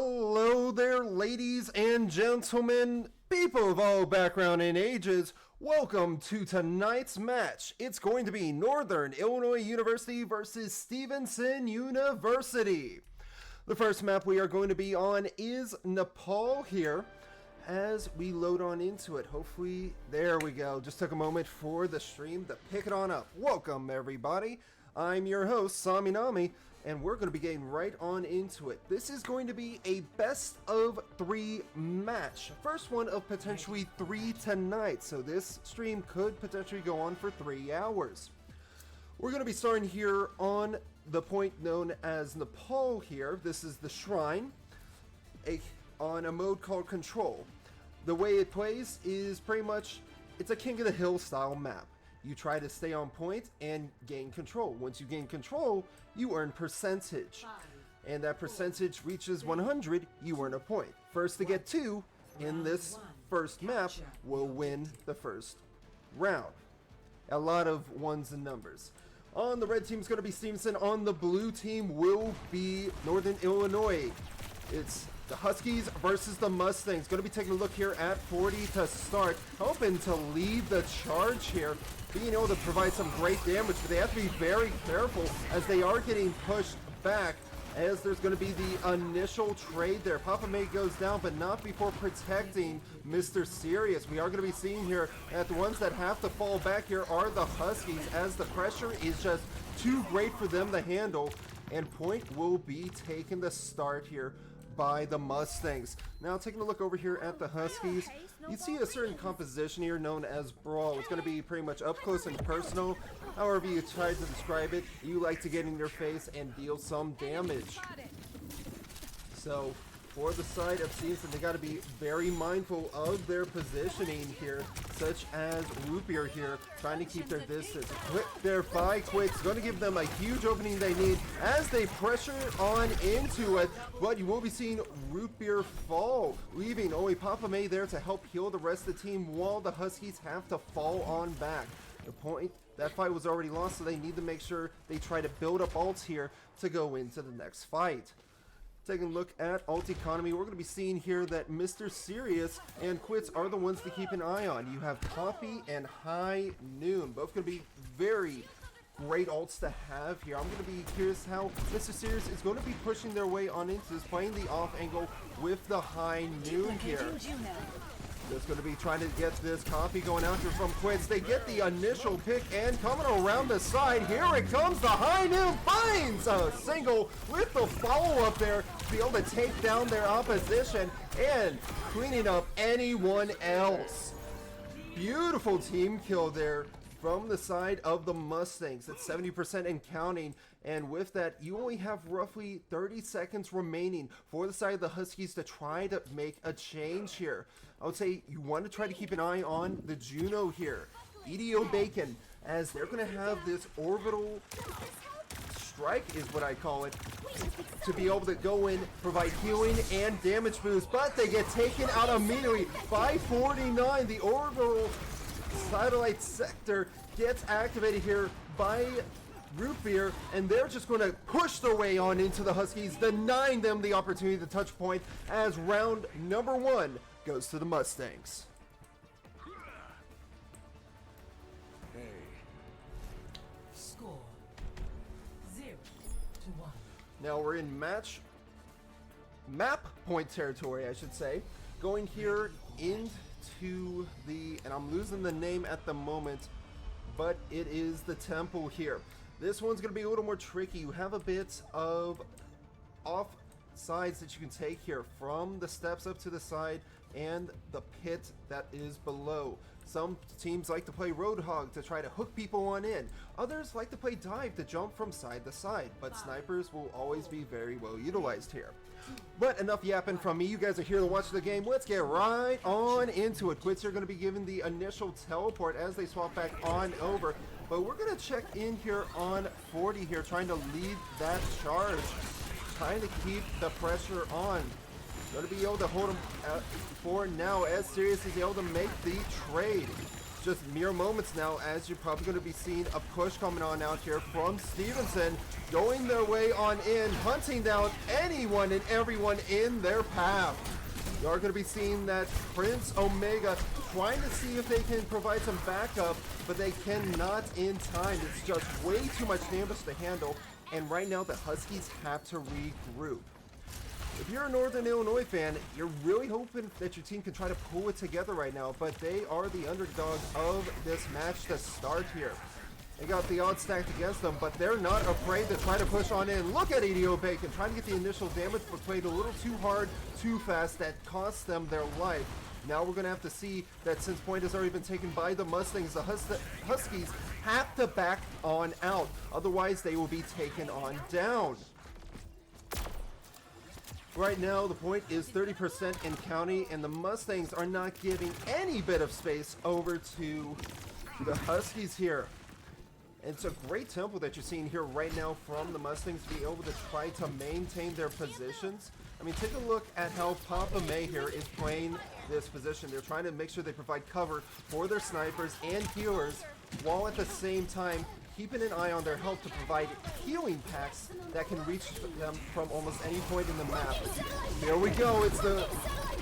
Hello there, ladies and gentlemen, people of all background and ages. Welcome to tonight's match. It's going to be Northern Illinois University versus Stevenson University. The first map we are going to be on is Nepal here. As we load on into it, hopefully, there we go. Just took a moment for the stream to pick it on up. Welcome, everybody. I'm your host, Saminami, and we're going to be getting right on into it. This is going to be a best of 3 match. First one of potentially 3 tonight, so this stream could potentially go on for 3 hours. We're going to be starting here on the point known as Nepal here. This is the Shrine, on a mode called Control. The way it plays is pretty much, it's a King of the Hill style map. You try to stay on point and gain control. Once you gain control, you earn percentage. And that percentage reaches 100, you earn a point. First to get 2 in this first map will win the first round. A lot of ones and numbers. On the red team is going to be Stevenson. On the blue team will be Northern Illinois. It's the Huskies versus the Mustangs. Going to be taking a look here at 40 to start. Hoping to lead the charge here. Being able to provide some great damage, but they have to be very careful as they are getting pushed back, as there's going to be the initial trade there. Papa May goes down, but not before protecting Mr. Serious. We are going to be seeing here that the ones that have to fall back here are the Huskies, as the pressure is just too great for them to handle, and point will be taken to start here by the Mustangs. Now taking a look over here at the Huskies, you see a certain composition here known as Brawl. It's going to be pretty much up close and personal. However you try to describe it, you like to get in their face and deal some damage. So for the side of Stevenson, they got to be very mindful of their positioning here, such as Root Beer here, trying to keep their distance. Their Phi Quick's going to give them a huge opening they need as they pressure on into it, but you will be seeing Root Beer fall, leaving only Papa May there to help heal the rest of the team while the Huskies have to fall on back. The point, that fight was already lost, so they need to make sure they try to build up ults here to go into the next fight. Taking a look at alt economy, we're going to be seeing here that Mr. Serious and Quits are the ones to keep an eye on. You have Poppy and High Noon, both going to be very great ults to have here. I'm going to be curious how Mr. Serious is going to be pushing their way on into this, playing the off angle with the High Noon here. Just going to be trying to get this copy going out here from Quits. They get the initial pick, and coming around the side, here it comes. The High Noon finds a single with the follow-up there to be able to take down their opposition and cleaning up anyone else. Beautiful team kill there from the side of the Mustangs at 70% and counting, and with that you only have roughly 30 seconds remaining for the side of the Huskies to try to make a change here. I would say you want to try to keep an eye on the Juno here, EDO Bacon, as they're going to have this orbital strike is what I call it, to be able to go in, provide healing and damage boost, but they get taken out immediately by 49. The orbital satellite sector gets activated here by Root Beer, and they're just going to push their way on into the Huskies, denying them the opportunity to touch point, as round number 1 goes to the Mustangs. Hey. Score 0-1. Now we're in map point territory, I should say, going here into the, and I'm losing the name at the moment, but it is the temple here. This one's going to be a little more tricky. You have a bit of off sides that you can take here, from the steps up to the side and the pit that is below. Some teams like to play Roadhog to try to hook people on in. Others like to play Dive to jump from side to side, but snipers will always be very well utilized here. But enough yapping from me. You guys are here to watch the game. Let's get right on into it. Quits are going to be given the initial teleport as they swap back on over, but we're going to check in here on 40 here, trying to lead that charge, trying to keep the pressure on. Going to be able to hold him for now, as Serious is able to make the trade. just mere moments now, as you're probably going to be seeing a push coming on out here from Stevenson, going their way on in, hunting down anyone and everyone in their path. You are going to be seeing that Prince Omega trying to see if they can provide some backup, but they cannot in time. It's just way too much damage to handle, and right now the Huskies have to regroup. If you're a Northern Illinois fan, you're really hoping that your team can try to pull it together right now, but they are the underdog of this match to start here. They got the odds stacked against them, but they're not afraid to try to push on in. Look at EDO Bacon trying to get the initial damage, but played a little too hard, too fast. That cost them their life. Now we're going to have to see that since point has already been taken by the Mustangs, the Huskies have to back on out. Otherwise, they will be taken on down. Right now, the point is 30% in county, and the Mustangs are not giving any bit of space over to the Huskies here. And it's a great tempo that you're seeing here right now from the Mustangs to be able to try to maintain their positions. I mean, take a look at how Papa May here is playing this position. They're trying to make sure they provide cover for their snipers and healers, while at the same time keeping an eye on their health to provide healing packs that can reach them from almost any point in the map. There we go, it's the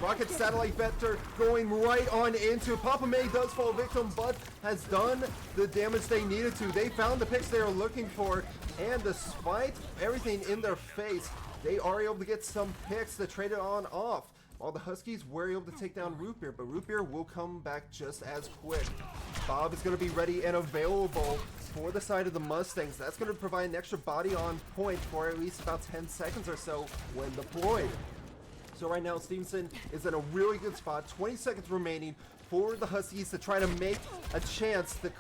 rocket satellite vector going right on into Papa May. Does fall victim, but has done the damage they needed to. They found the picks they are looking for, and despite everything in their face, they are able to get some picks to trade it on off. While the Huskies were able to take down Root Beer, but Root Beer will come back just as quick. Bob is going to be ready and available for the side of the Mustangs. That's going to provide an extra body on point for at least about 10 seconds or so when deployed. So right now, Stevenson is in a really good spot. 20 seconds remaining for the Huskies to try to make a chance to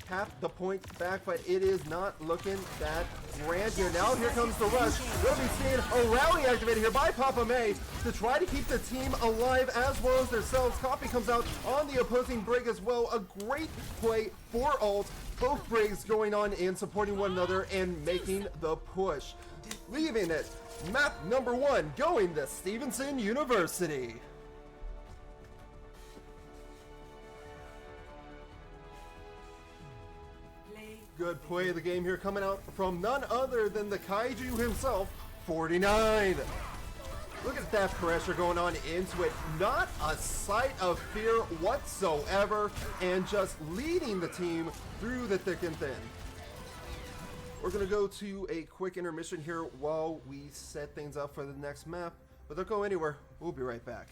cap the point back, but it is not looking that grand here. Now here comes the rush. We'll be seeing a rally activated here by Papa May to try to keep the team alive as well as themselves. Coffee comes out on the opposing brig as well. A great play for ult. Both brigs going on in, supporting one another and making the push. Leaving it, map number 1 going to Stevenson University. Good play of the game here coming out from none other than the Kaiju himself, 49. Look at that pressure going on into it. Not a sight of fear whatsoever, and just leading the team through the thick and thin. We're going to go to a quick intermission here while we set things up for the next map, but don't go anywhere. We'll be right back.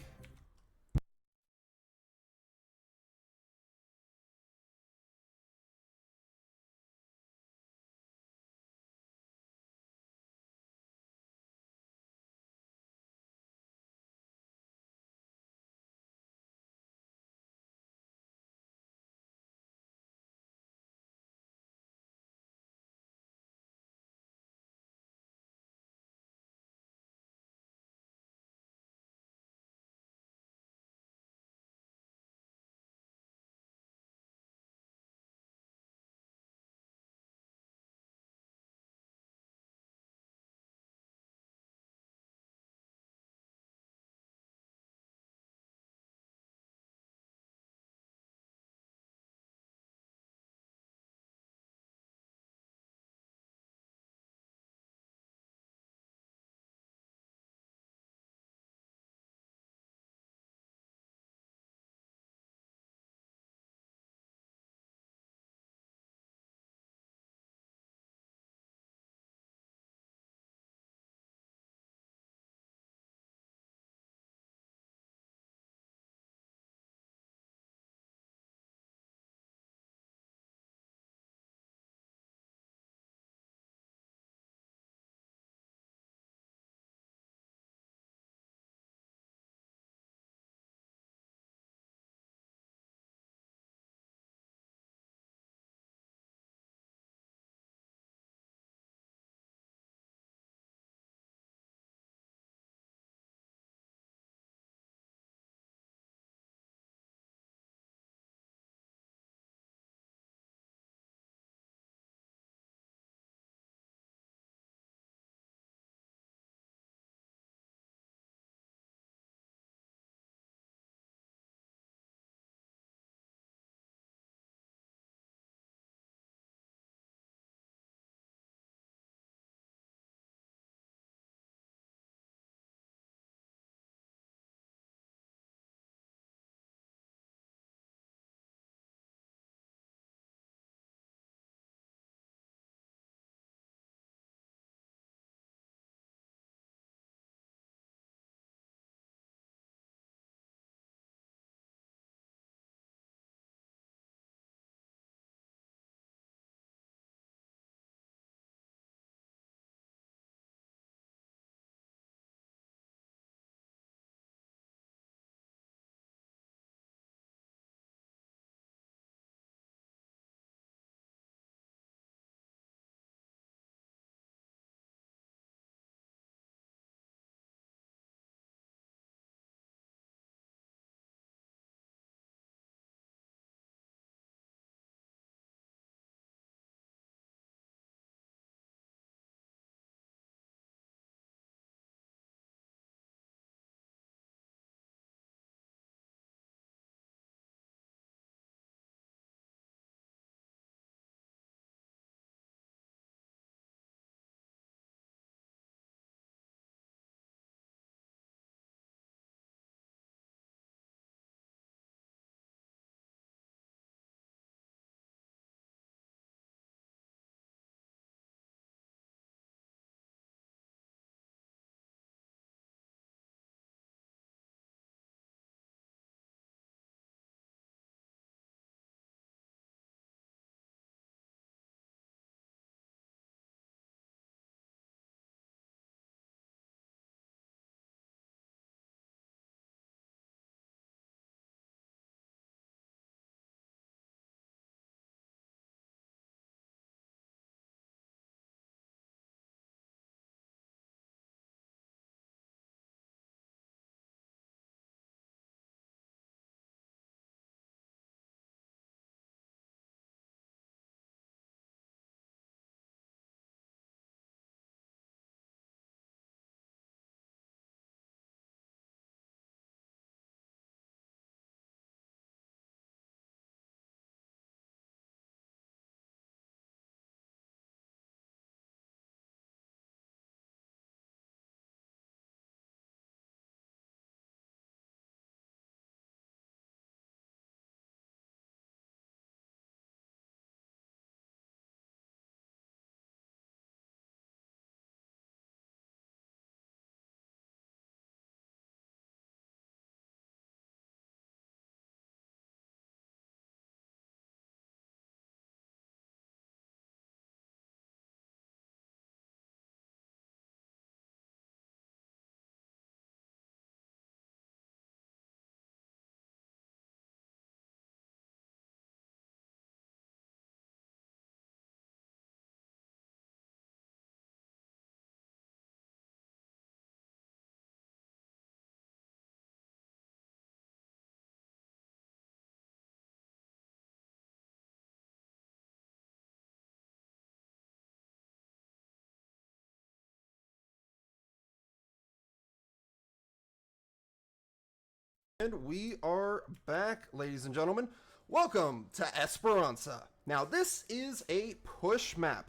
And we are back, ladies and gentlemen. Welcome to Esperanza. Now, this is a push map.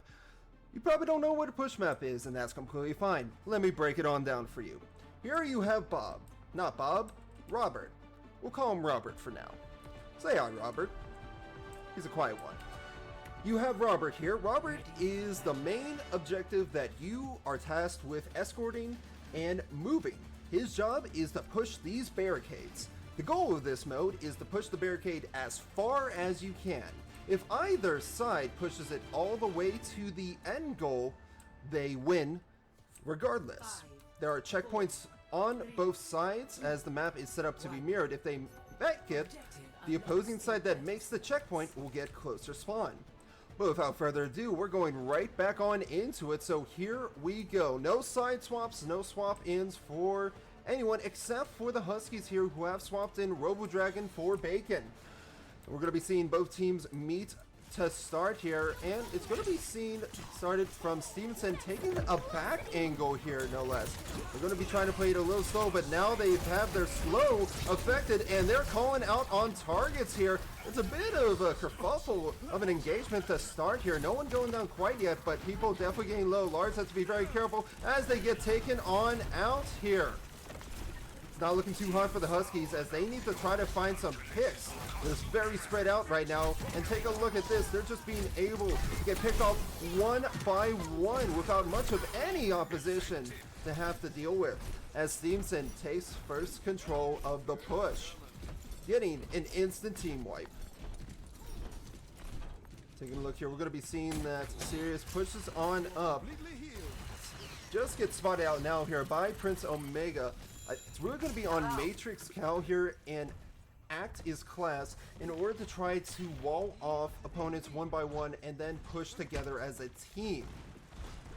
You probably don't know what a push map is, and that's completely fine. Let me break it on down for you. Here you have Bob. Not Bob, Robert. We'll call him Robert for now. Say hi, Robert. He's a quiet one. You have Robert here. Robert is the main objective that you are tasked with escorting and moving. His job is to push these barricades. The goal of this mode is to push the barricade as far as you can. If either side pushes it all the way to the end goal, they win regardless. There are checkpoints on both sides as the map is set up to be mirrored. If they make it, the opposing side that makes the checkpoint will get closer spawn. But without further ado, we're going right back on into it, so here we go. No side swaps, no swap-ins for anyone except for the Huskies here who have swapped in Robo Dragon for Bacon. We're going to be seeing both teams meet to start here, and it's going to be started from Stevenson taking a back angle here, no less. They're going to be trying to play it a little slow, but now they have their slow affected, and they're calling out on targets here. It's a bit of a kerfuffle of an engagement to start here. No one going down quite yet, but people definitely getting low. Lars has to be very careful as they get taken on out here. It's not looking too hot for the Huskies as they need to try to find some picks. It's very spread out right now, and take a look at this. They're just being able to get picked off one by one without much of any opposition to have to deal with, as Stevenson takes first control of the push, getting an instant team wipe. Taking a look here, we're going to be seeing that Sirius pushes on up. Just gets spotted out now here by Prince Omega. It's really going to be on Matrix Cal here and act is class in order to try to wall off opponents one by one and then push together as a team.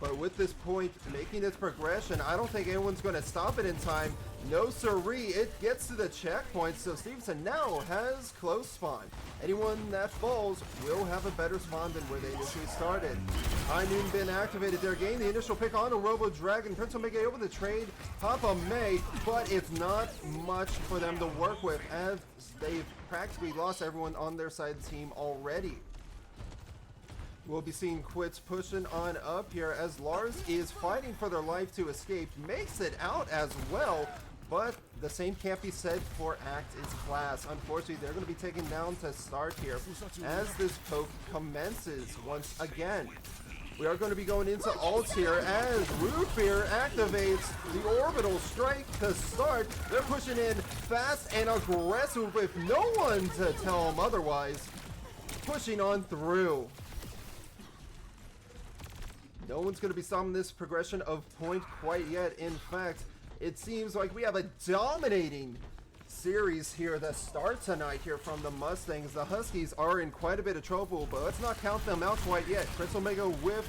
But with this point making its progression, I don't think anyone's going to stop it in time. No siree, it gets to the checkpoint, so Stevenson now has close spawn. Anyone that falls will have a better spawn than where they initially started. High Noon been activated there, getting the initial pick on a Robo Dragon. Prince Omega able to trade Papa May, but it's not much for them to work with as they've practically lost everyone on their side of the team already. We'll be seeing Quits pushing on up here as Lars is fighting for their life to escape. Makes it out as well, but the same can't be said for Act is class. Unfortunately, they're going to be taken down to start here as this poke commences once again. We are going to be going into ults here as Root Beer activates the orbital strike to start. They're pushing in fast and aggressive with no one to tell them otherwise. Pushing on through. No one's going to be stopping this progression of point quite yet. In fact, it seems like we have a dominating series here that starts tonight here from the Mustangs. The Huskies are in quite a bit of trouble, but let's not count them out quite yet. Prince Omega with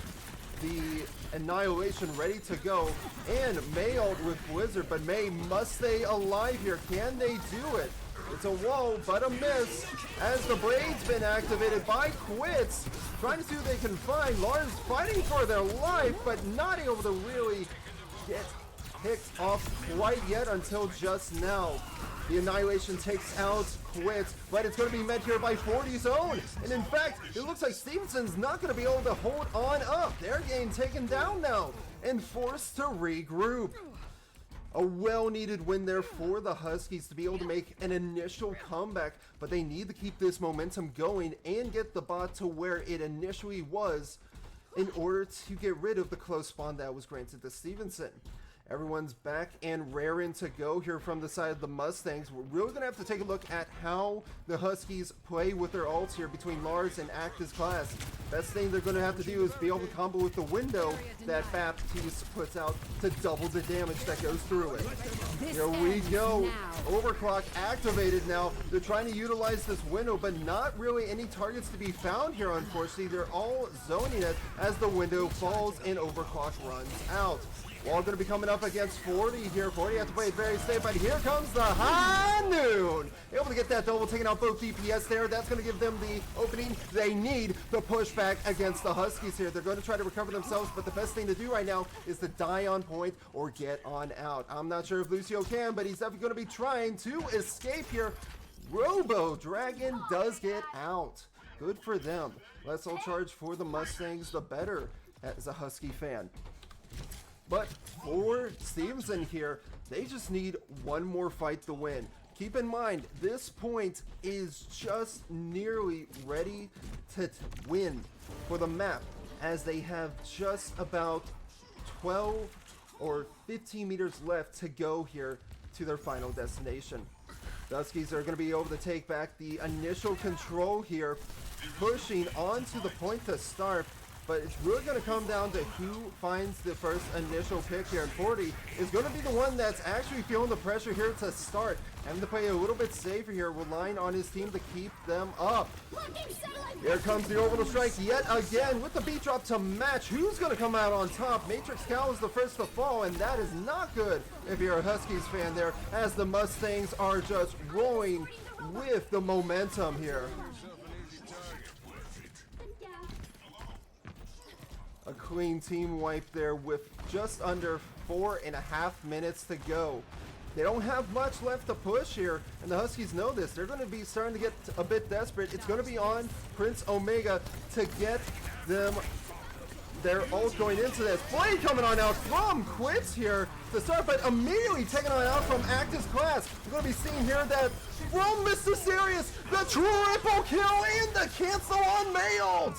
the Annihilation ready to go, and May ult with Blizzard, but May must stay alive here. Can they do it? It's a wall, but a miss, as the Blade's been activated by Quits, trying to see who they can find. Lars fighting for their life, but not able to really get picked off quite yet until just now. The Annihilation takes out Quits, but it's going to be met here by 40's own. And in fact, it looks like Stevenson's not going to be able to hold on up. They're getting taken down now and forced to regroup. A well-needed win there for the Huskies to be able to make an initial comeback, but they need to keep this momentum going and get the bot to where it initially was in order to get rid of the close spawn that was granted to Stevenson. Everyone's back and raring to go here from the side of the Mustangs. We're really going to have to take a look at how the Huskies play with their ults here between Lars and Actus class. Best thing they're going to have to do is be able to combo with the window that Baptiste puts out to double the damage that goes through it. Here we go. Overclock activated now. They're trying to utilize this window, but not really any targets to be found here, unfortunately. They're all zoning it as the window falls and Overclock runs out. Wall going to be coming up against 40 here. 40 has to play it very safe, but here comes the high noon. Able to get that double, taking out both DPS there. That's going to give them the opening they need to push back against the Huskies here. They're going to try to recover themselves, but the best thing to do right now is to die on point or get on out. I'm not sure if Lucio can, but he's definitely going to be trying to escape here. Robo Dragon does get out. Good for them. Let's all charge for the Mustangs, the better as a Husky fan. But for Stevenson here, they just need one more fight to win. Keep in mind, this point is just nearly ready to win for the map, as they have just about 12 or 15 meters left to go here to their final destination. The Huskies are going to be able to take back the initial control here, pushing onto the point to start. But it's really going to come down to who finds the first initial pick here. And 40 is going to be the one that's actually feeling the pressure here to start. Having to play a little bit safer here, relying on his team to keep them up. Here comes the orbital strike yet again with the beat drop to match. Who's going to come out on top? Matrix Cal is the first to fall, and that is not good if you're a Huskies fan there, as the Mustangs are just rolling with the momentum here. A clean team wipe there with just under 4.5 minutes to go. They don't have much left to push here, and the Huskies know this. They're going to be starting to get a bit desperate. It's going to be on Prince Omega to get them their ult going into this. Blade coming on out from Quits here to start, but immediately taken on out from Active's class. We're going to be seeing here that from Mr. Serious, the triple kill and the cancel on Mailed.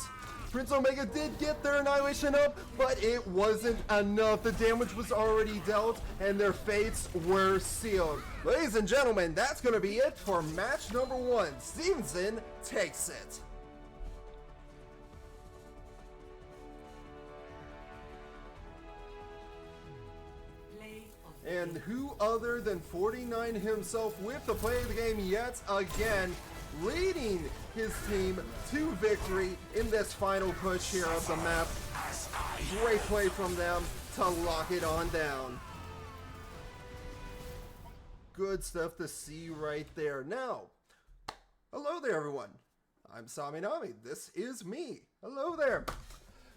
Prince Omega did get their annihilation up, but it wasn't enough. The damage was already dealt, and their fates were sealed. Ladies and gentlemen, that's going to be it for match number 1. Stevenson takes it. And who other than 49 himself with the play of the game yet again, leading his team to victory in this final push here of the map. Great play from them to lock it on down. Good stuff to see right there. Now, hello there everyone. I'm Saminami. This is me. Hello there.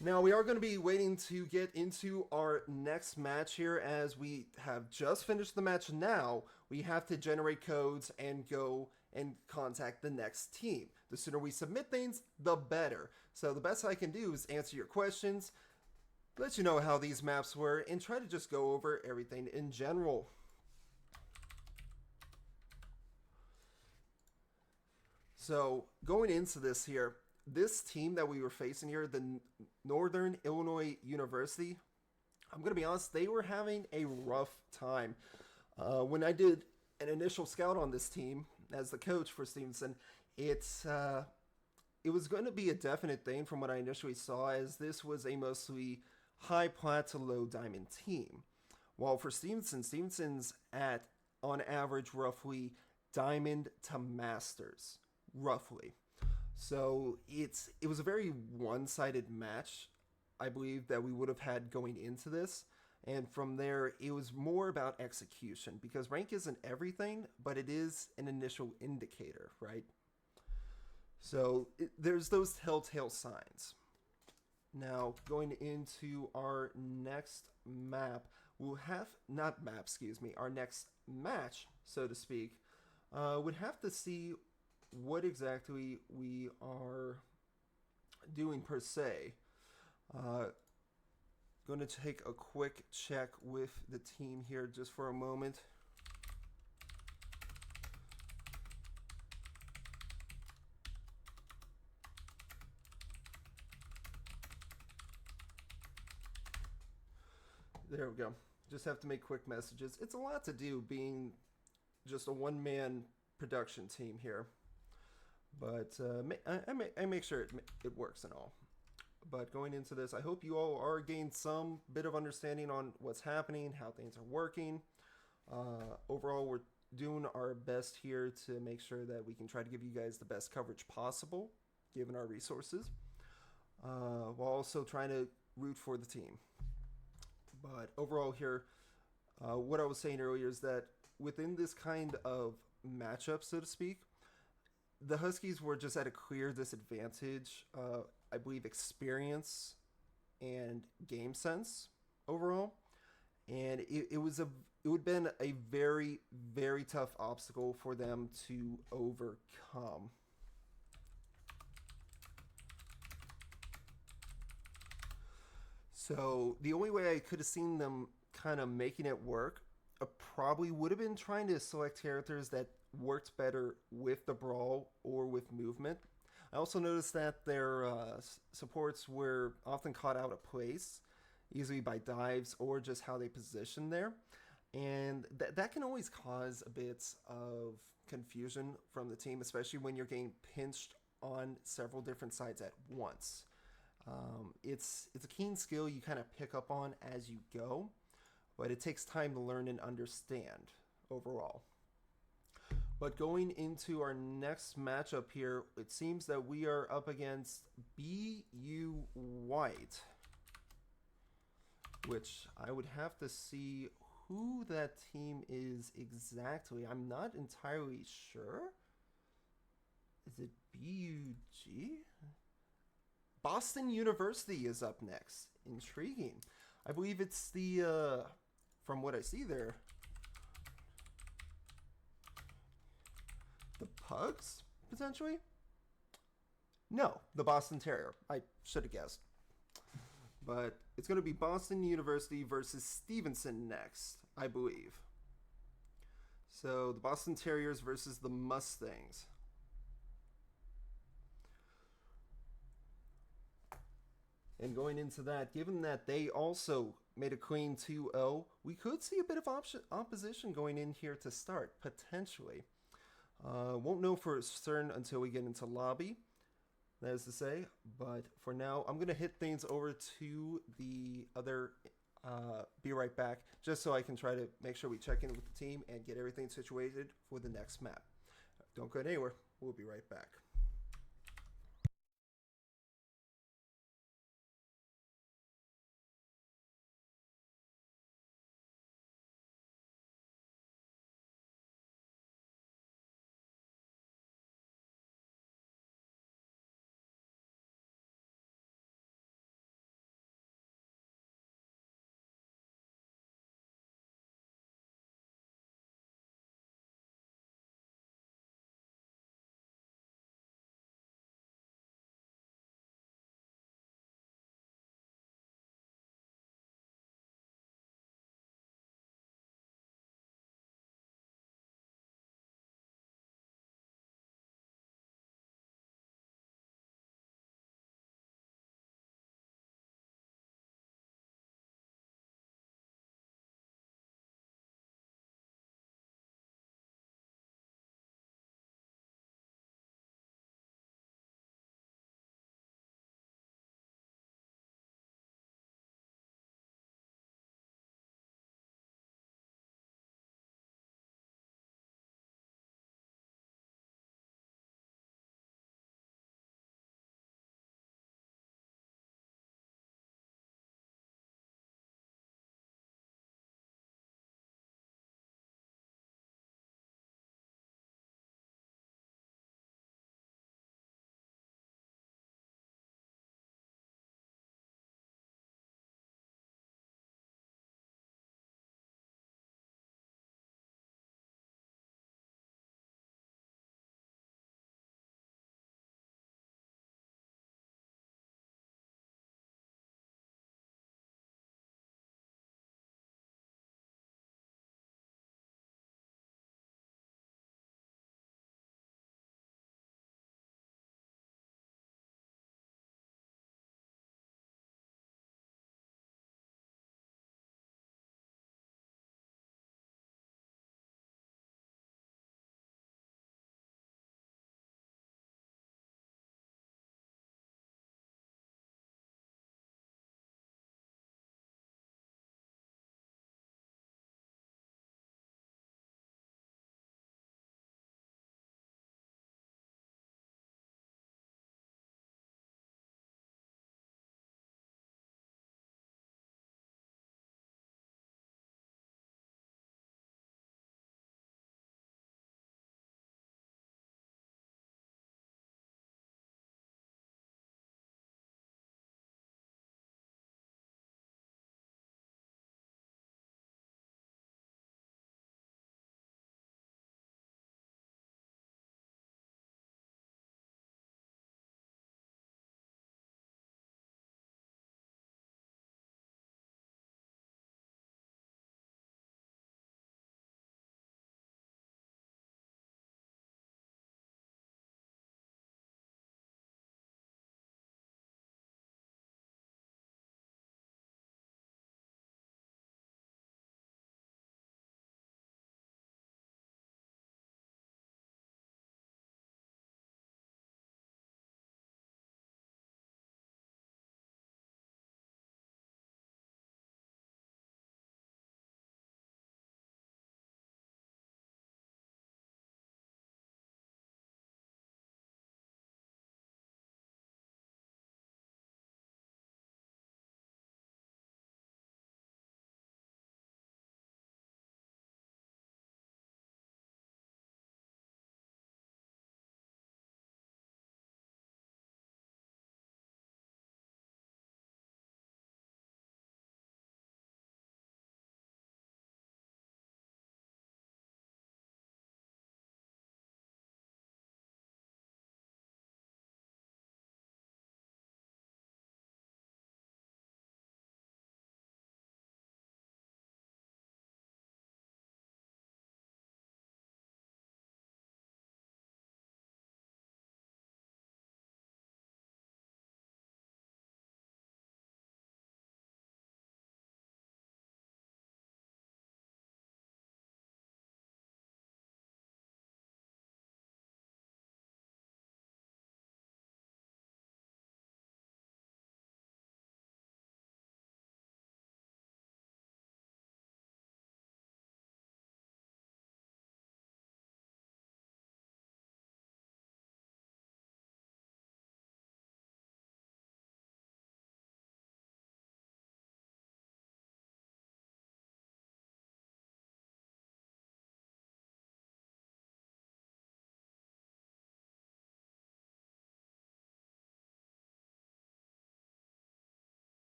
Now, we are going to be waiting to get into our next match here, as we have just finished the match now. We have to generate codes and go and contact the next team. The sooner we submit things, the better. So the best I can do is answer your questions, let you know how these maps were, and try to just go over everything in general. So going into this here, this team that we were facing here, the Northern Illinois University, I'm going to be honest, they were having a rough time. When I did an initial scout on this team as the coach for Stevenson, it was going to be a definite thing from what I initially saw, as this was a mostly high plat to low diamond team. While for Stevenson's at, on average, roughly diamond to masters, roughly. So it was a very one-sided match, I believe, that we would have had going into this. And from there, it was more about execution, because rank isn't everything, but it is an initial indicator, right? So there's those telltale signs. Now, going into our next map, we'll have, our next match, so to speak, would have to see what exactly we are doing per se. Going to take a quick check with the team here just for a moment. There we go. Just have to make quick messages. It's a lot to do being just a one-man production team here. But I make sure it works and all. But going into this, I hope you all are gaining some bit of understanding on what's happening, how things are working. Overall, we're doing our best here to make sure that we can try to give you guys the best coverage possible, given our resources, while also trying to root for the team. But overall, here, what I was saying earlier is that within this kind of matchup, so to speak, the Huskies were just at a clear disadvantage. I believe experience and game sense overall, and it would have been a very tough obstacle for them to overcome. So the only way I could have seen them kind of making it work probably would have been trying to select characters that worked better with the brawl or with movement. I also noticed that their supports were often caught out of place, easily by dives or just how they position there. And that can always cause a bit of confusion from the team, especially when you're getting pinched on several different sides at once. It's a keen skill you kind of pick up on as you go, but it takes time to learn and understand overall. But going into our next matchup here, it seems that we are up against BU White, which I would have to see who that team is exactly. I'm not entirely sure. Is it BUG? Boston University is up next. Intriguing. I believe it's the, from what I see there, the Pugs, potentially? No, the Boston Terrier. I should have guessed. But it's going to be Boston University versus Stevenson next, I believe. So the Boston Terriers versus the Mustangs. And going into that, given that they also made a clean 2-0, we could see a bit of opposition going in here to start, potentially. Won't know for certain until we get into lobby, that is to say. But for now, I'm going to hit things over to the other Be Right Back, just so I can try to make sure we check in with the team and get everything situated for the next map. Don't go anywhere. We'll be right back.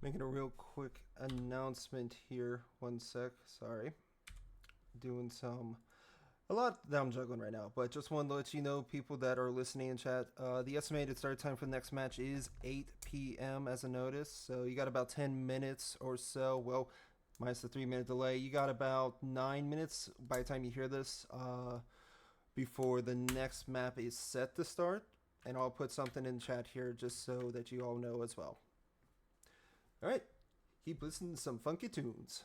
Making a real quick announcement here. One sec. Sorry. Doing a lot that I'm juggling right now, but just wanted to let you know, people that are listening in chat, the estimated start time for the next match is 8 p.m. as a notice. So you got about 10 minutes or so. Well, minus the 3-minute delay, you got about 9 minutes by the time you hear this before the next map is set to start. And I'll put something in chat here just so that you all know as well. All right, keep listening to some funky tunes.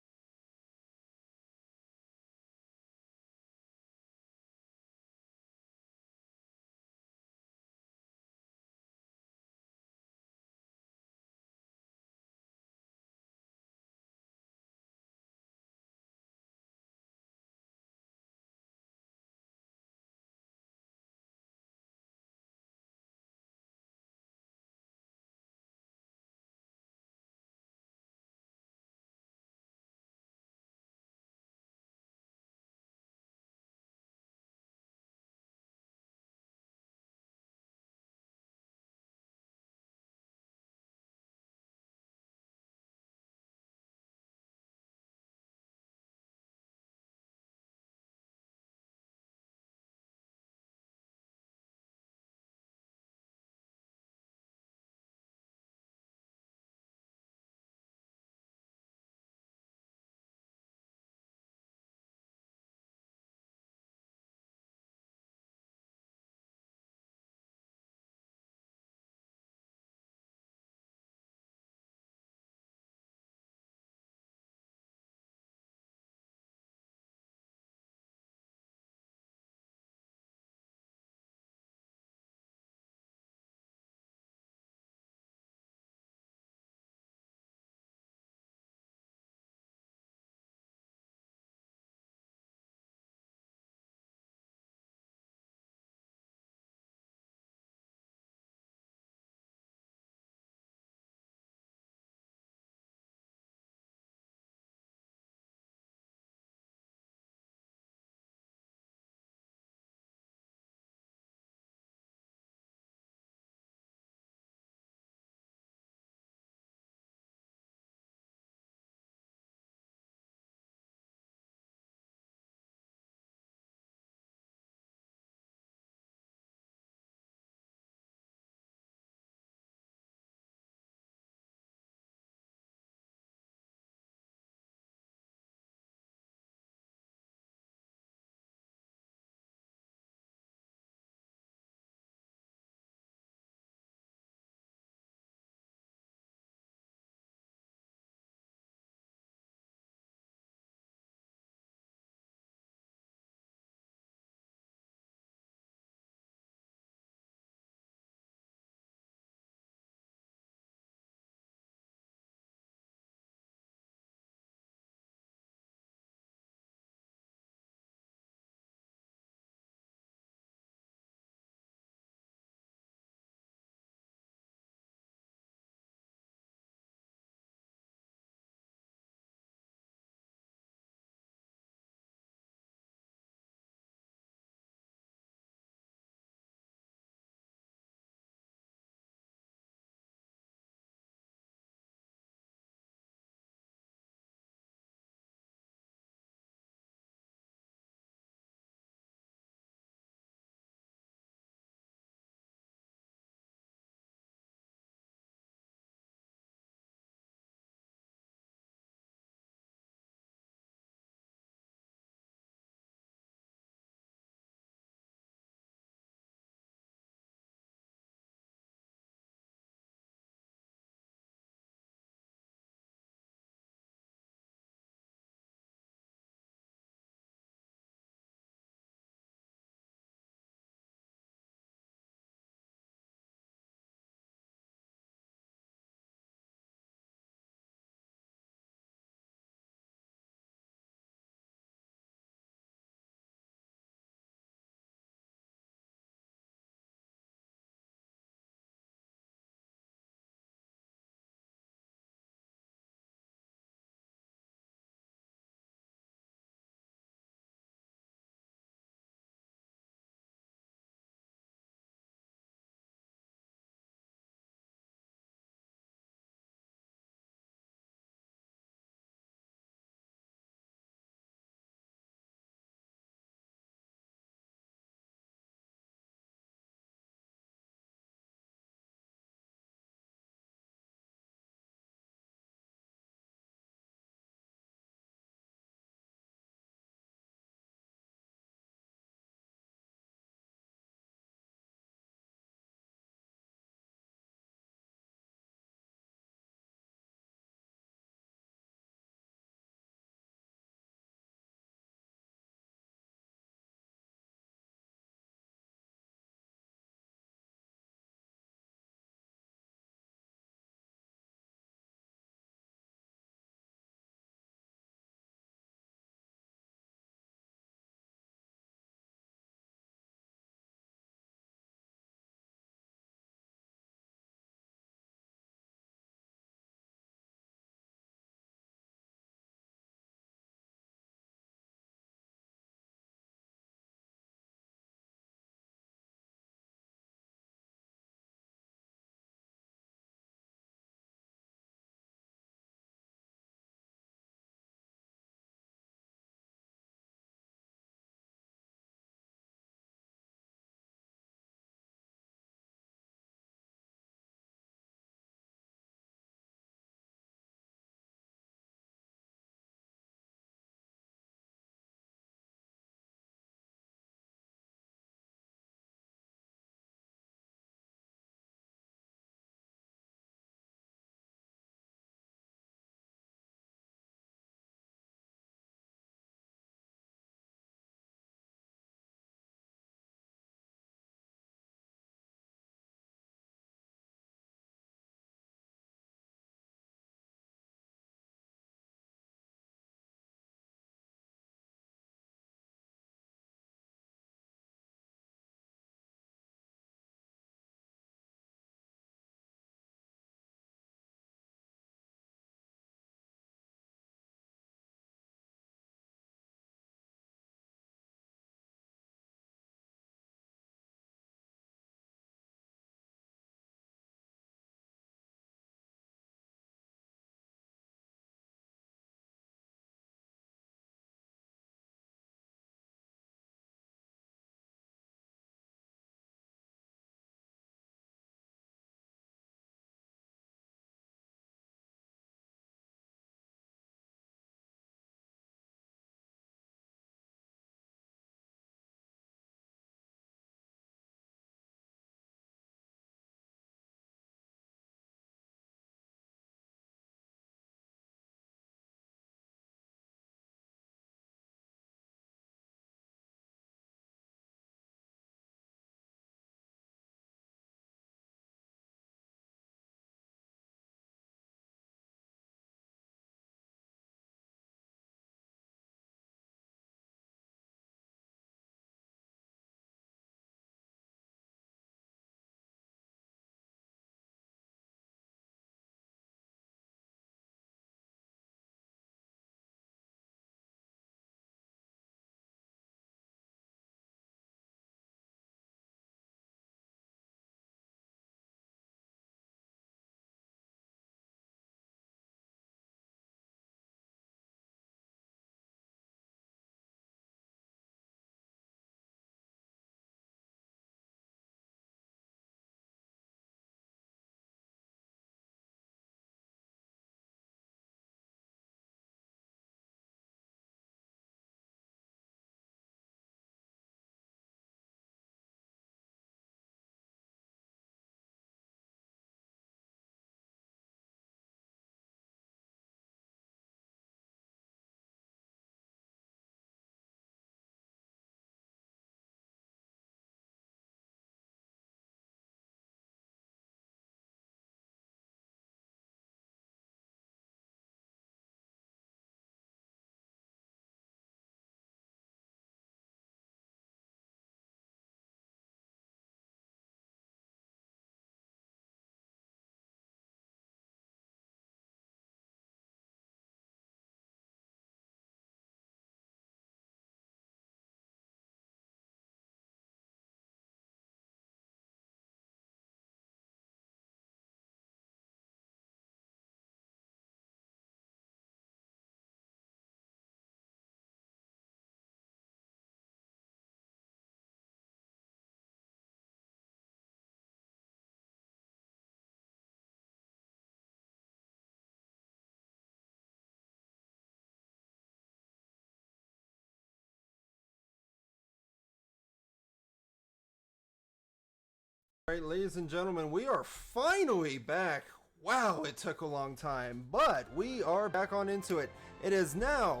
Alright, ladies and gentlemen, we are finally back. Wow, it took a long time, but we are back on into it. It is now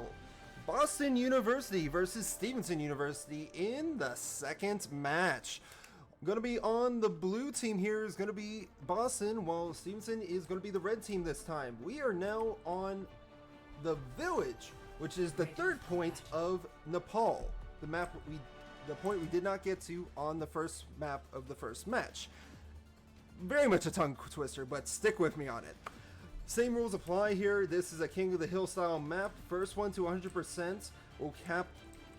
Boston University versus Stevenson University in the second match. Going to be on the blue team here is going to be Boston, while Stevenson is going to be the red team this time. We are now on the village, which is the third point of Nepal. The point we did not get to on the first map of the first match. Very much a tongue twister, but stick with me on it. Same rules apply here. This is a King of the Hill style map. First one to 100% will cap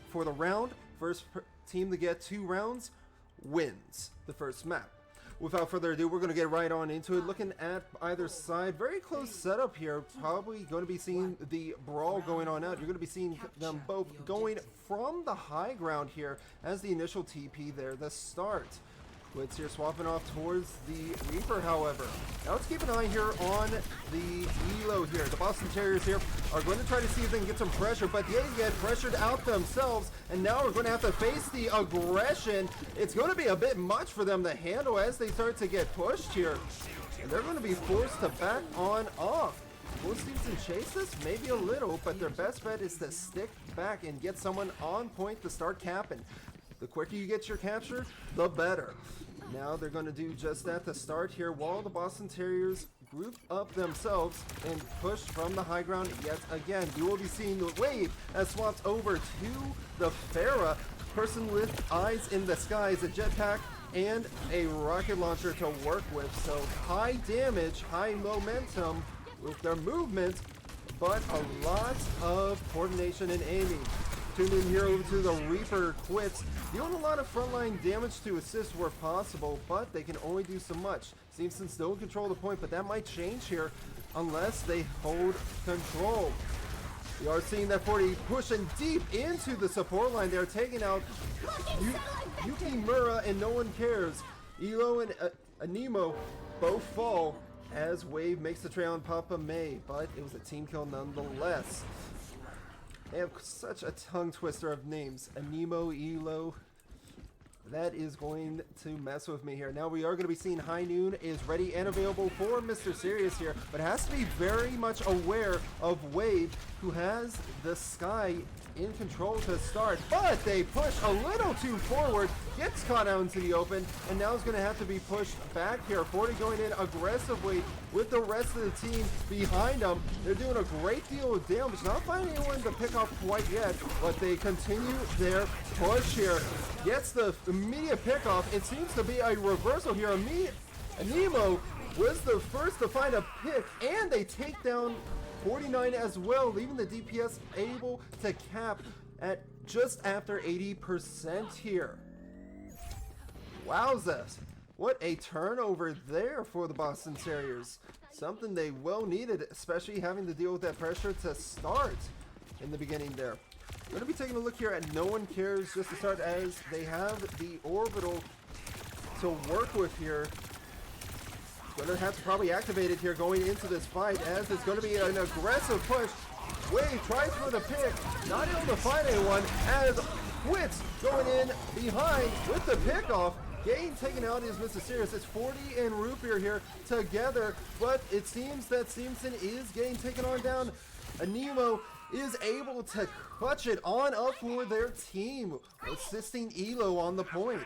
for the round. First team to get 2 rounds wins the first map. Without further ado, we're going to get right on into it. Looking at either side, very close setup here. Probably going to be seeing the brawl going on out. You're going to be seeing them both going from the high ground here as the initial TP there, the start. Blitz here swapping off towards the Reaper, however. Now let's keep an eye here on the Elo here. The Boston Terriers here are going to try to see if they can get some pressure, but they get pressured out themselves, and now we're going to have to face the aggression. It's going to be a bit much for them to handle as they start to get pushed here, and they're going to be forced to back on off. Will Stevenson chase this? Maybe a little, but their best bet is to stick back and get someone on point to start capping. The quicker you get your capture, the better. Now they're going to do just that to start here while the Boston Terriers group up themselves and push from the high ground yet again. You will be seeing the wave as swapped over to the Pharah. Person with eyes in the skies, a jetpack, and a rocket launcher to work with. So high damage, high momentum with their movement, but a lot of coordination and aiming. Tuned in here over to the Reaper quits. Doing a lot of frontline damage to assist where possible, but they can only do so much. Stevenson still in control of the point, but that might change here unless they hold control. We are seeing that 40 pushing deep into the support line. They're taking out Yuki Mura and no one cares. Elo and Anemo both fall as Wave makes the trade on Papa May, but it was a team kill nonetheless. They have such a tongue twister of names. Anemo, Elo. That is going to mess with me here. Now we are going to be seeing High Noon is ready and available for Mr. Serious here, but has to be very much aware of Wave, who has the sky in control to start, but they push a little too forward, gets caught out into the open, and now is going to have to be pushed back here. 40 going in aggressively with the rest of the team behind them. They're doing a great deal of damage, not finding anyone to pick off quite yet, but they continue their push here. Gets the immediate pick off. It seems to be a reversal here. Anemo was the first to find a pick, and they take down 49 as well, leaving the DPS able to cap at just after 80% here. Wowzers. What a turnover there for the Boston Terriers. Something they well needed, especially having to deal with that pressure to start in the beginning there. We're going to be taking a look here at No One Cares just to start, as they have the orbital to work with here. Going to have to probably activate it here going into this fight, as it's going to be an aggressive push. Wave tries for the pick, not able to find anyone, as Wits going in behind with the pick off. Gain taken out is Mr. Serious. It's 40 and Rupier here together, but it seems that Stevenson is getting taken on down. Anemo is able to clutch it on up for their team, assisting Elo on the point.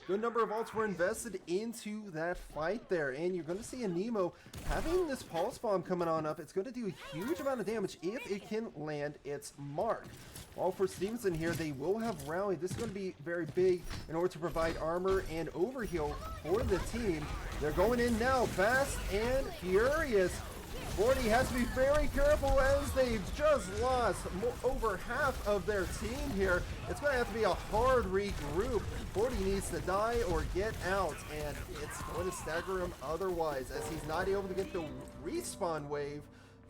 Good number of ults were invested into that fight there, and you're going to see Anemo having this pulse bomb coming on up. It's going to do a huge amount of damage if it can land its mark. While for Stevenson here, they will have rallied. This is going to be very big in order to provide armor and overheal for the team. They're going in now, fast and furious. 40 has to be very careful, as they've just lost over half of their team here. It's going to have to be a hard regroup. 40 needs to die or get out, and it's going to stagger him otherwise, as he's not able to get the respawn wave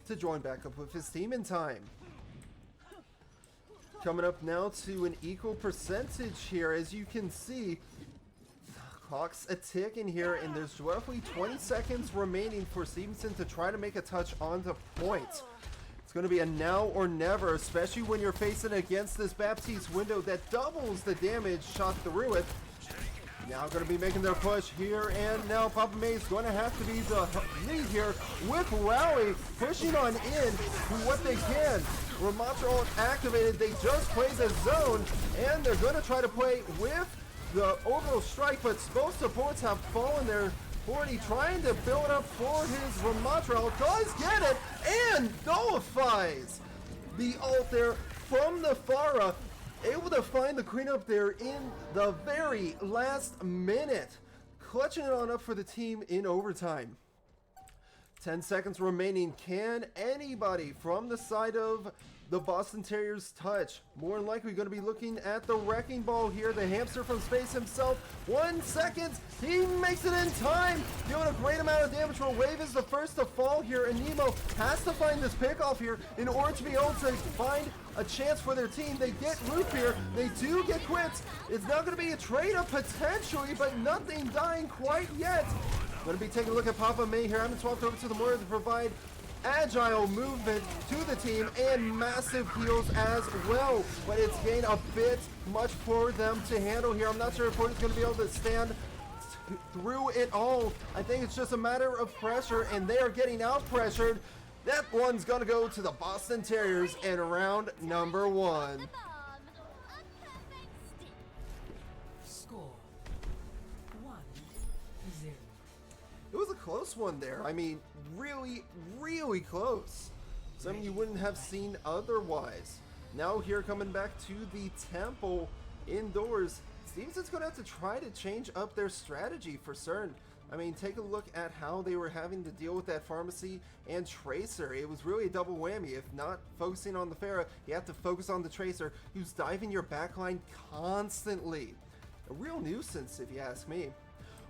to join back up with his team in time. Coming up now to an equal percentage here, as you can see. Clock's a tick in here, and there's roughly 20 seconds remaining for Stevenson to try to make a touch onto point. It's going to be a now or never, especially when you're facing against this Baptiste window that doubles the damage shot through it. Now going to be making their push here, and now Papa May is going to have to be the lead here with Rally pushing on in to what they can. Ramatra activated, they just played the zone, and they're going to try to play with the orbital strike, but both supports have fallen there. 40 trying to build up for his Ramatra, does get it, and nullifies the ult there from the Pharah. Able to find the cleanup there in the very last minute. Clutching it on up for the team in overtime. 10 seconds remaining. Can anybody from the side of the Boston Terriers touch? More than likely going to be looking at the wrecking ball here. The hamster from space himself. 1 second. He makes it in time. Doing a great amount of damage. Wave is the first to fall here. And Nemo has to find this pickoff here in order to be able to find a chance for their team. They get Roop here. They do get quits. It's now going to be a trade-up potentially, but nothing dying quite yet. Going to be taking a look at Papa May here. I'm going to swap over to the Moira to provide agile movement to the team and massive heals as well. But it's getting a bit much for them to handle here. I'm not sure if Forty's going to be able to stand through it all. I think it's just a matter of pressure, and they are getting out pressured. That one's going to go to the Boston Terriers in round number 1. Score 1-0. It was a close one there. I mean, really, really close. Something you wouldn't have seen otherwise. Now here coming back to the temple indoors. Stevenson's going to have to try to change up their strategy for certain. I mean, take a look at how they were having to deal with that pharmacy and Tracer. It was really a double whammy. If not focusing on the Pharah, you have to focus on the Tracer, who's diving your backline constantly. A real nuisance, if you ask me.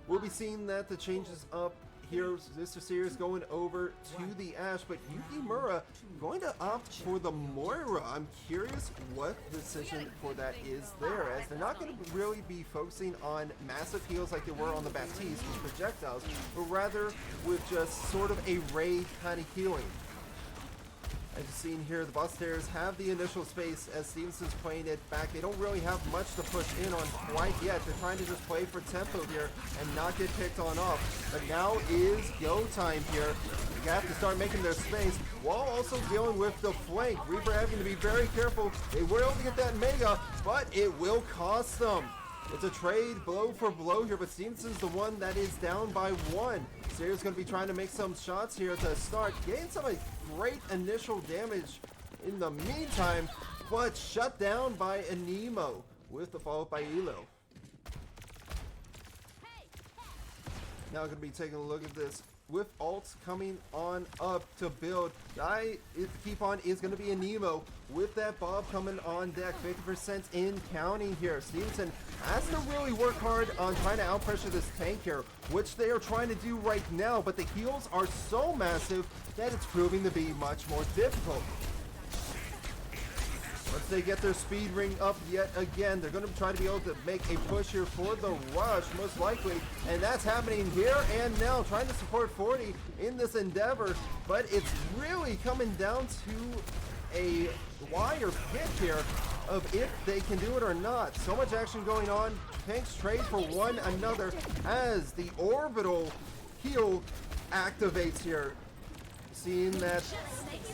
We'll be seeing that the changes up here. Mr. Sears going over to the Ashe, but Yukimura going to opt for the Moira. I'm curious what the decision for that is there, as they're not going to really be focusing on massive heals like they were on the Baptiste with projectiles, but rather with just sort of a Ray kind of healing. As you've seen here, the Boston Terriers have the initial space as Stevenson's playing it back. They don't really have much to push in on quite yet. They're trying to just play for tempo here and not get picked on off. But now is go time here. You have to start making their space while also dealing with the flank. Reaper having to be very careful. They were able to get that Mega, but it will cost them. It's a trade blow for blow here, but Stevenson's the one that is down by 1. Sears going to be trying to make some shots here to start. Getting some great initial damage in the meantime, but shut down by Anemo with the follow-up by Elo. Now going to be taking a look at this. With ults coming on up to build, keep on is going to be Anemo with that Bob coming on deck, 50% in counting here. Stevenson has to really work hard on trying to outpressure this tank here, which they are trying to do right now, but the heals are so massive that it's proving to be much more difficult. Once they get their speed ring up yet again, they're going to try to be able to make a push here for the rush, most likely. And that's happening here and now, trying to support 40 in this endeavor. But it's really coming down to a wire pit here of if they can do it or not. So much action going on. Tanks trade for one another as the orbital heal activates here. Seeing that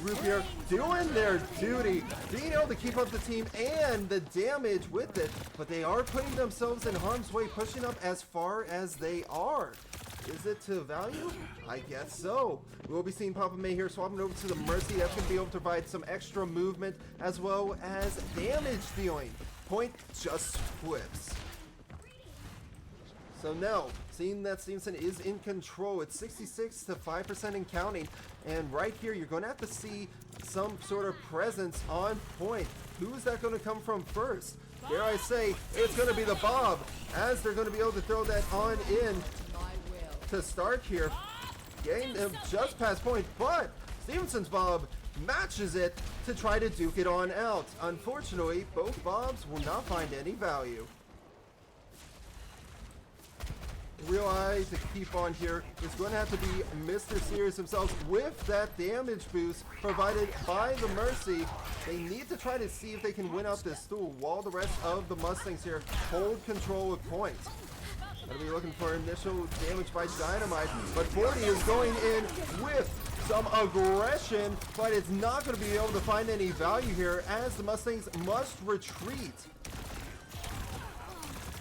group here doing their duty, being able to keep up the team and the damage with it, but they are putting themselves in harm's way, pushing up as far as they are. Is it to value? I guess so. We'll be seeing Papa May here swapping over to the Mercy. That's going to be able to provide some extra movement as well as damage dealing. Point just flips. So now, seeing that Stevenson is in control, it's 66 to 5% in counting, and right here you're going to have to see some sort of presence on point. Who is that going to come from first? Dare I say, it's going to be the Bob, as they're going to be able to throw that on in to start here. Getting them just past point, but Stevenson's Bob matches it to try to duke it on out. Unfortunately, both Bobs will not find any value. Real eye to keep on here is going to have to be Mr. Sears himself with that damage boost provided by the Mercy. They need to try to see if they can win out this duel while the rest of the Mustangs here hold control of points. Gonna be looking for initial damage by Dynamite, but 40 is going in with some aggression, but it's not going to be able to find any value here as the Mustangs must retreat.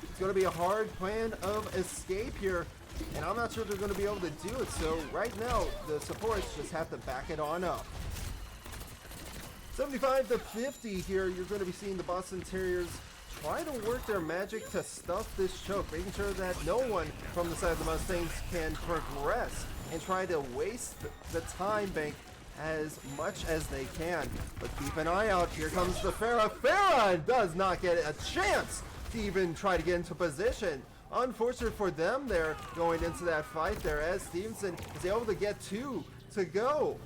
It's going to be a hard plan of escape here, and I'm not sure they're going to be able to do it, so right now the supports just have to back it on up. 75 to 50 here, you're going to be seeing the Boston Terriers try to work their magic to stuff this choke, making sure that no one from the side of the Mustangs can progress and try to waste the time bank as much as they can. But keep an eye out, here comes the Pharah. Pharah does not get a chance to even try to get into position. Unfortunate for them there going into that fight there as Stevenson is able to get 2 to go.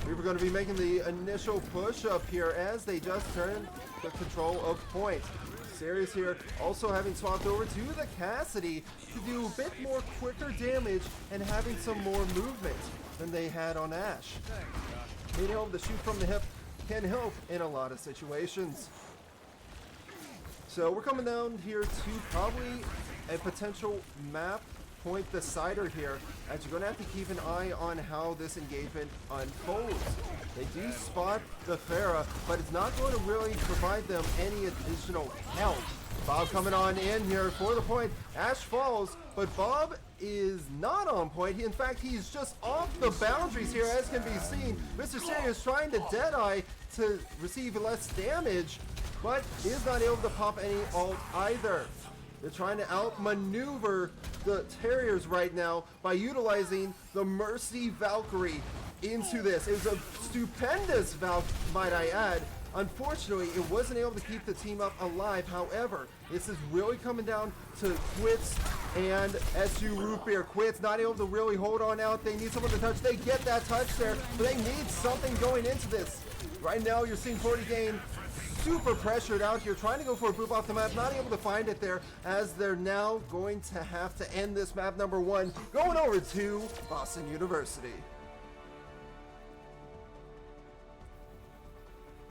We were going to be making the initial push up here as they just turned the control of point. Sirius here also having swapped over to the Cassidy to do a bit more quicker damage and having some more movement than they had on Ashe. Being able to shoot from the hip can help in a lot of situations. So we're coming down here to probably a potential map point decider here, as you're going to have to keep an eye on how this engagement unfolds. They do spot the Pharah, but it's not going to really provide them any additional help. Bob coming on in here for the point. Ashe falls, but Bob is not on point. In fact, he's just off the boundaries here, as can be seen. Mr. Sirius trying to Deadeye to receive less damage, but is not able to pop any ult either. They're trying to outmaneuver the Terriers right now by utilizing the Mercy Valkyrie into this. It was a stupendous Valk, might I add. Unfortunately, it wasn't able to keep the team up alive. However, this is really coming down to Quits and SU Root Beer. Quits not able to really hold on out. They need someone to touch. They get that touch there, but they need something going into this. Right now, you're seeing 40 gain super pressured out here, trying to go for a boop off the map, not able to find it there, as they're now going to have to end this map number 1, going over to Boston University.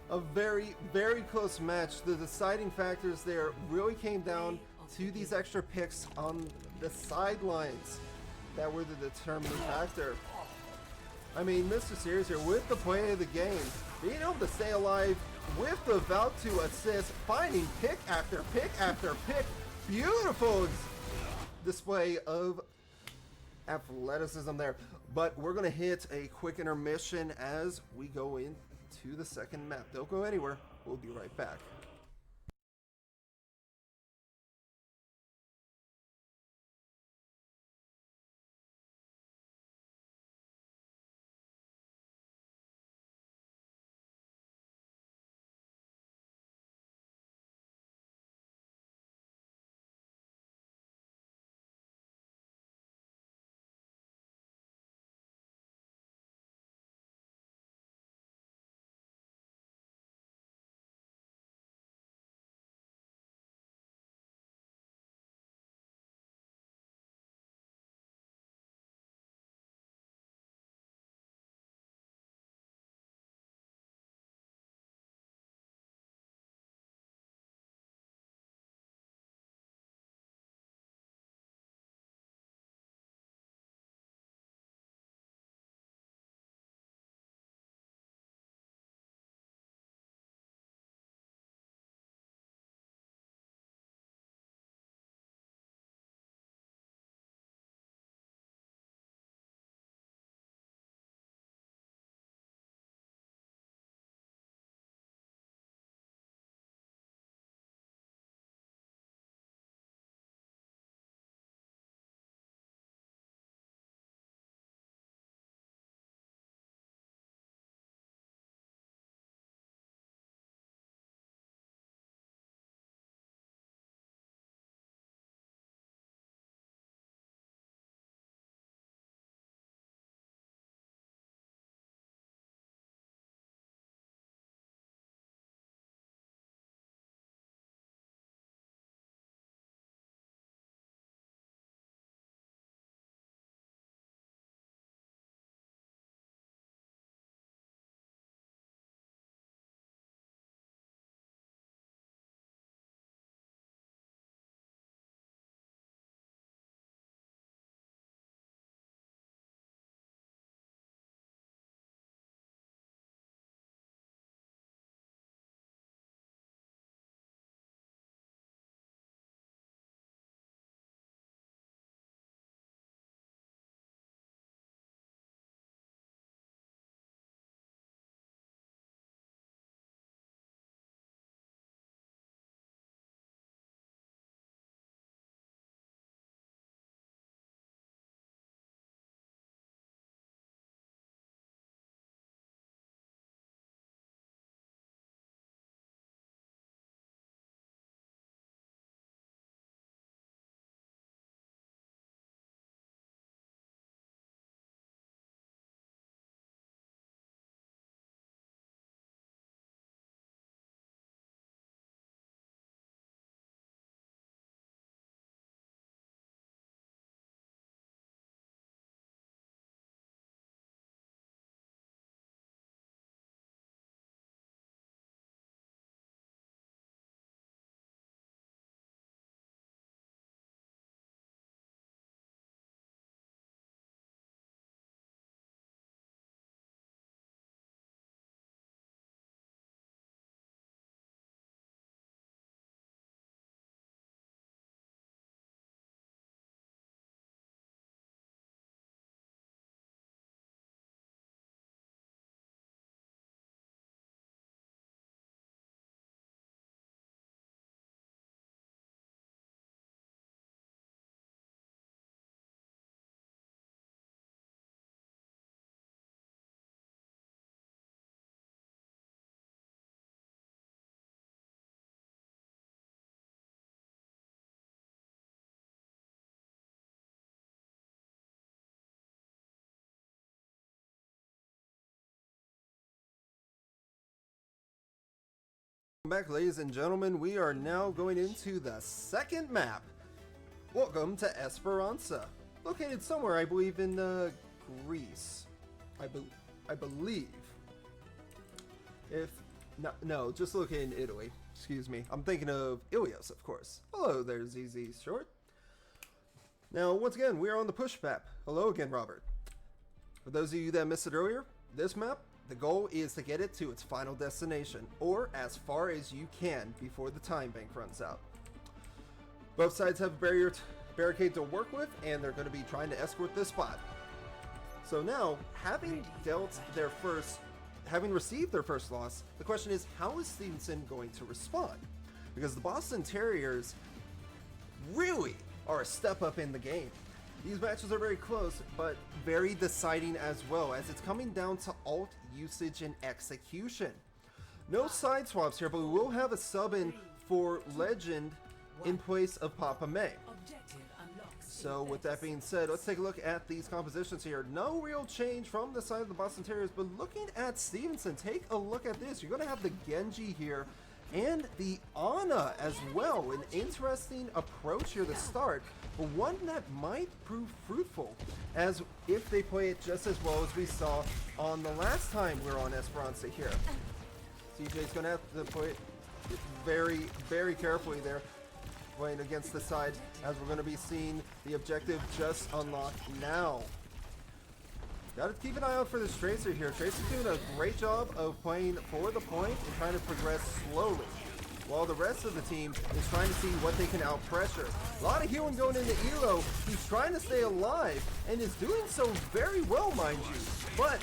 A very, very close match. The deciding factors there really came down to these extra picks on the sidelines that were the determining factor. I mean, Mr. Series here with the play of the game, being able to stay alive with the Valk to assist, finding pick after pick after pick. Beautiful display of athleticism there. But we're going to hit a quick intermission as we go into the second map. Don't go anywhere. We'll be right back. Back, ladies and gentlemen, we are now going into the second map. Welcome to Esperanza, located somewhere, I believe, in Greece. I believe. If not, no, just located in Italy. Excuse me. I'm thinking of Ilios, of course. Hello there, ZZ Short. Now, once again, we are on the push map. Hello again, Robert. For those of you that missed it earlier, this map, the goal is to get it to its final destination, or as far as you can before the time bank runs out. Both sides have a barricade to work with, and they're going to be trying to escort this spot. So now, having received their first loss, the question is, how is Stevenson going to respond? Because the Boston Terriers really are a step up in the game. These matches are very close, but very deciding as well, as it's coming down to ult usage and execution. No side swaps here, but we will have a sub in for Legend in place of Papa May. So with that being said, let's take a look at these compositions here. No real change from the side of the Boston Terriers, but looking at Stevenson, take a look at this. You're going to have the Genji here and the Ana as well. An interesting approach here to start, but one that might prove fruitful, as if they play it just as well as we saw on the last time we were on Esperanza here. CJ's going to have to play it very, very carefully there, playing against the side, as we're going to be seeing the objective just unlocked now. Got to keep an eye out for this Tracer here. Tracer's doing a great job of playing for the point and trying to progress slowly, while the rest of the team is trying to see what they can out-pressure. A lot of healing going into Elo. He's trying to stay alive and is doing so very well, mind you. But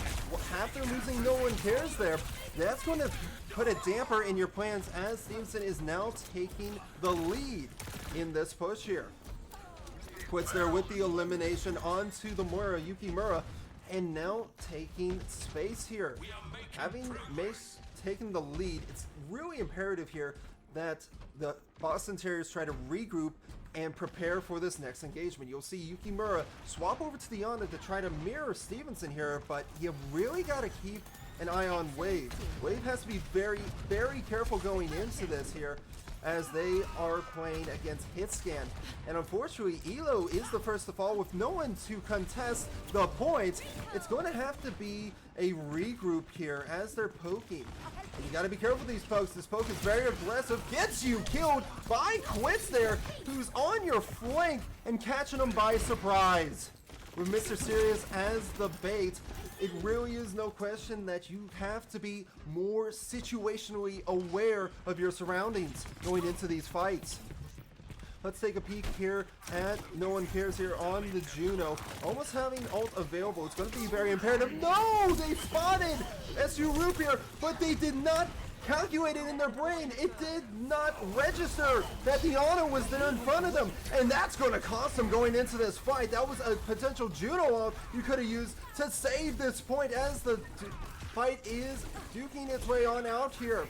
after losing No One Cares there, that's going to put a damper in your plans, as Stevenson is now taking the lead in this push here. Quits there with the elimination onto the Moira, Yukimura, and now taking space here. Having Mace taken the lead, it's really imperative here that the Boston Terriers try to regroup and prepare for this next engagement. You'll see Yukimura swap over to the Ana to try to mirror Stevenson here, but you really got to keep an eye on Wave. Wave has to be very, very careful going into this here, as they are playing against Hitscan. And unfortunately, Elo is the first to fall with no one to contest the points. It's going to have to be a regroup here as they're poking. And you got to be careful with these pokes. This poke is very aggressive. Gets you killed by Quits there, who's on your flank and catching him by surprise. With Mr. Serious as the bait, it really is no question that you have to be more situationally aware of your surroundings going into these fights. Let's take a peek here at No One Cares here on the Juno. Almost having ult available. It's going to be very imperative. No! They spotted SU Roop here, but they did not calculate it in their brain. It did not register that the Ana was there in front of them, and that's going to cost them going into this fight. That was a potential Juno ult you could have used to save this point, as the fight is duking its way on out here.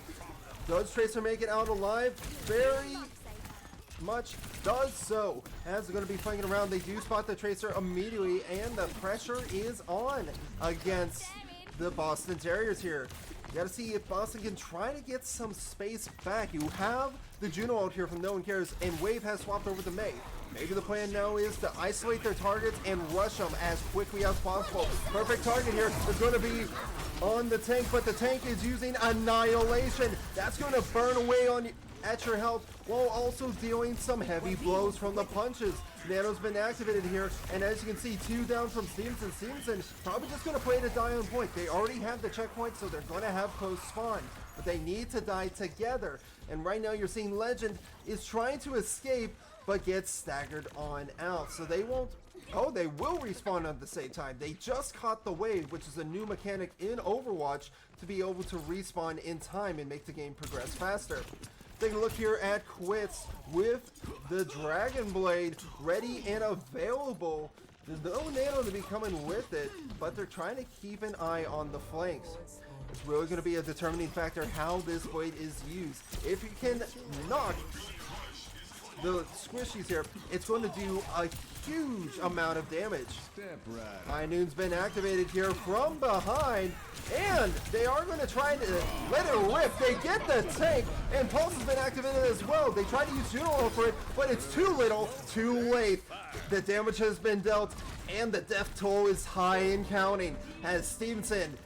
Does Tracer make it out alive? Very much does so, as they're going to be playing around. They do spot the Tracer immediately, and the pressure is on against the Boston Terriers here. You gotta see if Boston can try to get some space back. You have the Juno out here from No One Cares, and Wave has swapped over to May. Maybe the plan now is to isolate their targets and rush them as quickly as possible. Perfect target here is going to be on the tank, but the tank is using Annihilation. That's going to burn away at your health, while also dealing some heavy blows from the punches. Nano's been activated here, and as you can see, 2 down from Stevenson. Stevenson probably just going to play to die on point. They already have the checkpoint, so they're going to have close spawn, but they need to die together. And right now you're seeing Legend is trying to escape, but gets staggered on out. So they won't, oh, they will respawn at the same time. They just caught the wave, which is a new mechanic in Overwatch to be able to respawn in time and make the game progress faster. Take a look here at Quits with the Dragon Blade ready and available. There's no Nano to be coming with it, but they're trying to keep an eye on the flanks. It's really going to be a determining factor how this blade is used. If you can knock the squishies here, it's going to do a huge amount of damage. Step right. High Noon's been activated here from behind, and they are going to try to let it rip. They get the tank, and Pulse has been activated as well. They try to use Juno for it, but it's too little, too late. The damage has been dealt, and the death toll is high and counting as Stevenson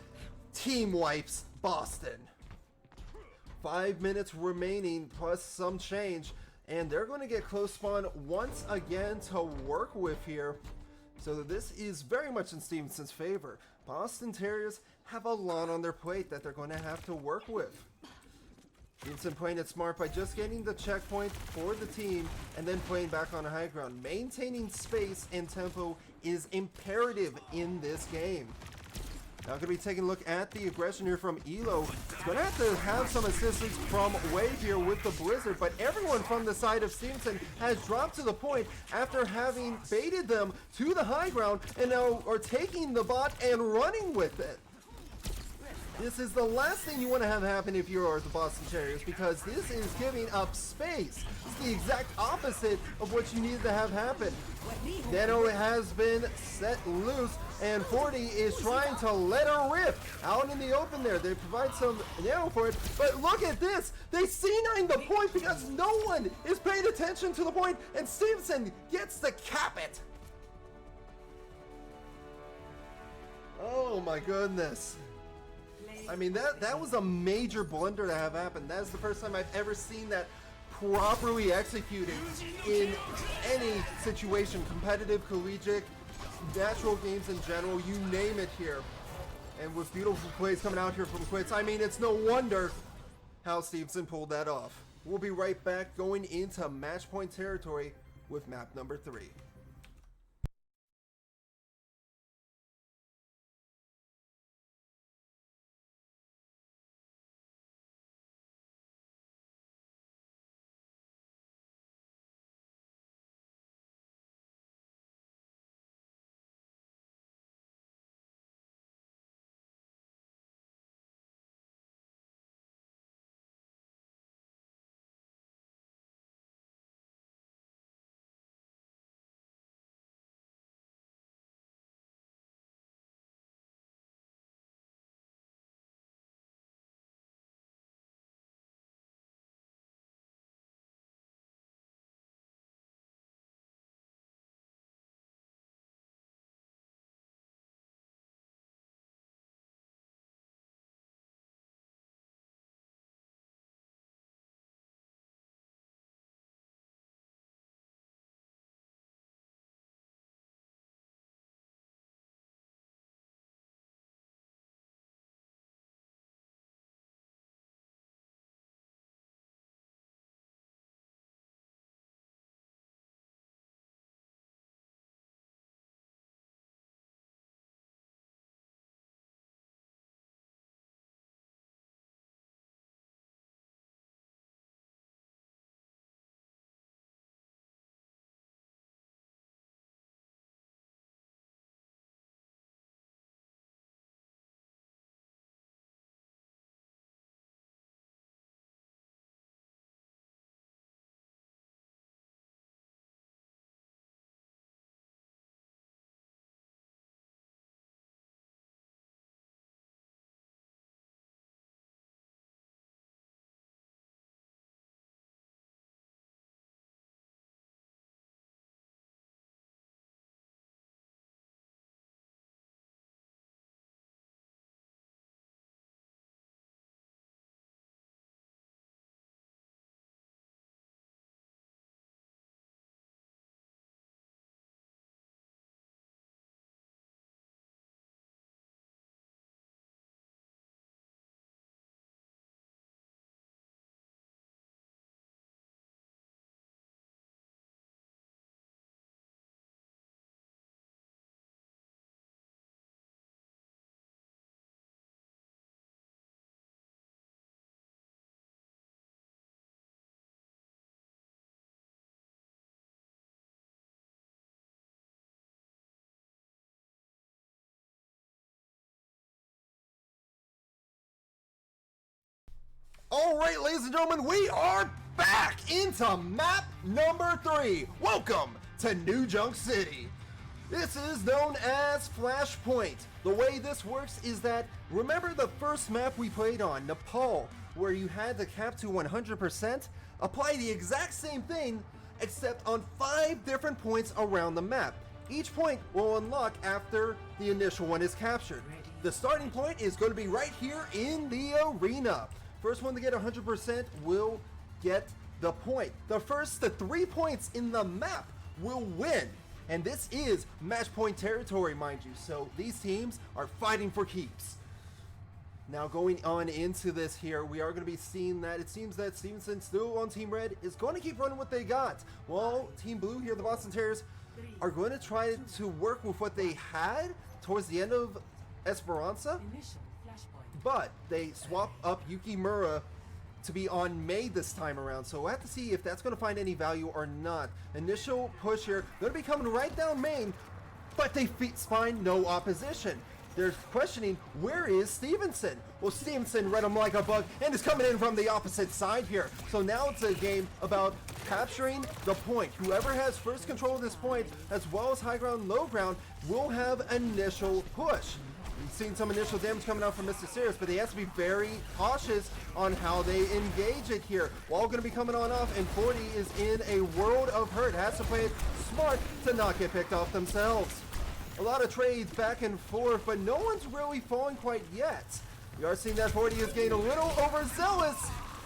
team wipes Boston. 5 minutes remaining plus some change, and they're going to get close spawn once again to work with here. So this is very much in Stevenson's favor. Boston Terriers have a lot on their plate that they're going to have to work with. Stevenson playing it smart by just getting the checkpoint for the team and then playing back on high ground. Maintaining space and tempo is imperative in this game. Now going to be taking a look at the aggression here from Elo. Going to have some assistance from Wave here with the Blizzard, but everyone from the side of Stevenson has dropped to the point after having baited them to the high ground and now are taking the bot and running with it. This is the last thing you want to have happen if you are the Boston Terriers, because this is giving up space. It's the exact opposite of what you need to have happen. Nano has been set loose, and 40 is trying to let her rip out in the open there. They provide some Nano for it, but look at this. They C9 the point because no one is paying attention to the point, and Stevenson gets to cap it. Oh my goodness. I mean, that was a major blunder to have happen. That's the first time I've ever seen that properly executed in any situation, competitive, collegiate, natural games in general, you name it here. And with beautiful plays coming out here from Quits, I mean, it's no wonder how Stevenson pulled that off. We'll be right back going into match point territory with map number 3. All right, ladies and gentlemen, we are back into map number 3. Welcome to New Junk City. This is known as Flashpoint. The way this works is that, remember the first map we played on, Nepal, where you had to cap to 100%? Apply the exact same thing, except on 5 different points around the map. Each point will unlock after the initial one is captured. The starting point is going to be right here in the arena. First one to get 100% will get the point. The first to 3 points in the map will win. And this is match point territory, mind you. So these teams are fighting for keeps. Now going on into this here, we are going to be seeing that it seems that Stevenson, still on Team Red, is going to keep running what they got. While Team Blue here, the Boston Terriers, are going to try to work with what they had towards the end of Esperanza. Initial flashpoint. But they swap up Yukimura to be on May this time around, so we'll have to see if that's going to find any value or not. Initial push here, going to be coming right down main, but they find no opposition. They're questioning, where is Stevenson? Well, Stevenson read him like a bug and is coming in from the opposite side here. So now it's a game about capturing the point. Whoever has first control of this point, as well as high ground, low ground, will have initial push. We've seen some initial damage coming out from Mr. Sirius, but they have to be very cautious on how they engage it here. Wall going to be coming on off, and 40 is in a world of hurt. Has to play it smart to not get picked off themselves. A lot of trades back and forth, but no one's really falling quite yet. We are seeing that 40 is getting a little overzealous,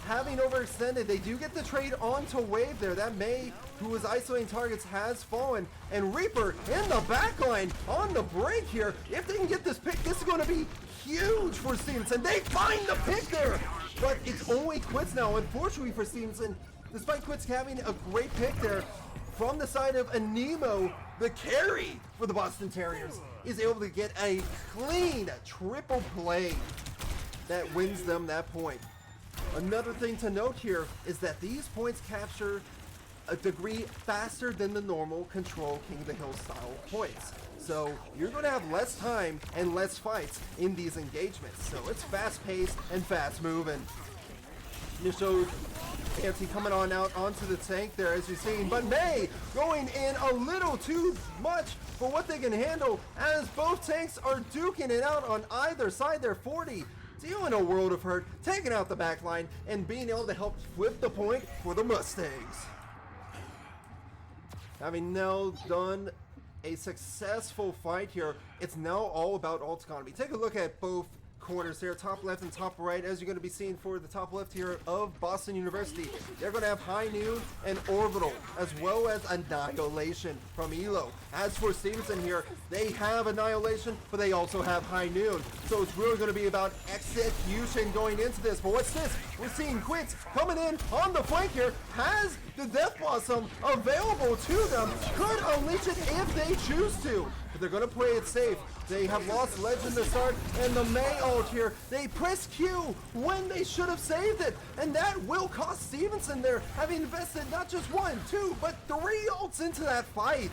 having overextended. They do get the trade onto Wave there. That May, who was isolating targets, has fallen. And Reaper in the backline on the break here. If they can get this pick, this is going to be huge for Stevenson. They find the pick there, but it's only Quits now. Unfortunately for Stevenson, despite Quits having a great pick there, from the side of Anemo, the carry for the Boston Terriers is able to get a clean triple play that wins them that point. Another thing to note here is that these points capture a degree faster than the normal Control King of the Hill style points. So you're going to have less time and less fights in these engagements. So it's fast paced and fast moving. Initial Fancy coming on out onto the tank there, as you're seeing, but May going in a little too much for what they can handle, as both tanks are duking it out on either side. They're 40 dealing a world of hurt, taking out the back line and being able to help flip the point for the Mustangs. Having now done a successful fight here, it's now all about ult economy. Take a look at both corners here, top left and top right, as you're going to be seeing for the top left here of Boston University. They're going to have High Noon and Orbital, as well as Annihilation from Elo. As for Stevenson here, they have Annihilation, but they also have High Noon. So it's really going to be about execution going into this. But what's this? We're seeing Quits coming in on the flank here, has the Death Blossom available to them, could unleash it if they choose to. But they're going to play it safe. They have lost Legend to start, and the May ult here, they press Q when they should have saved it, and that will cost Stevenson there, having invested not just 1, 2, but 3 ults into that fight.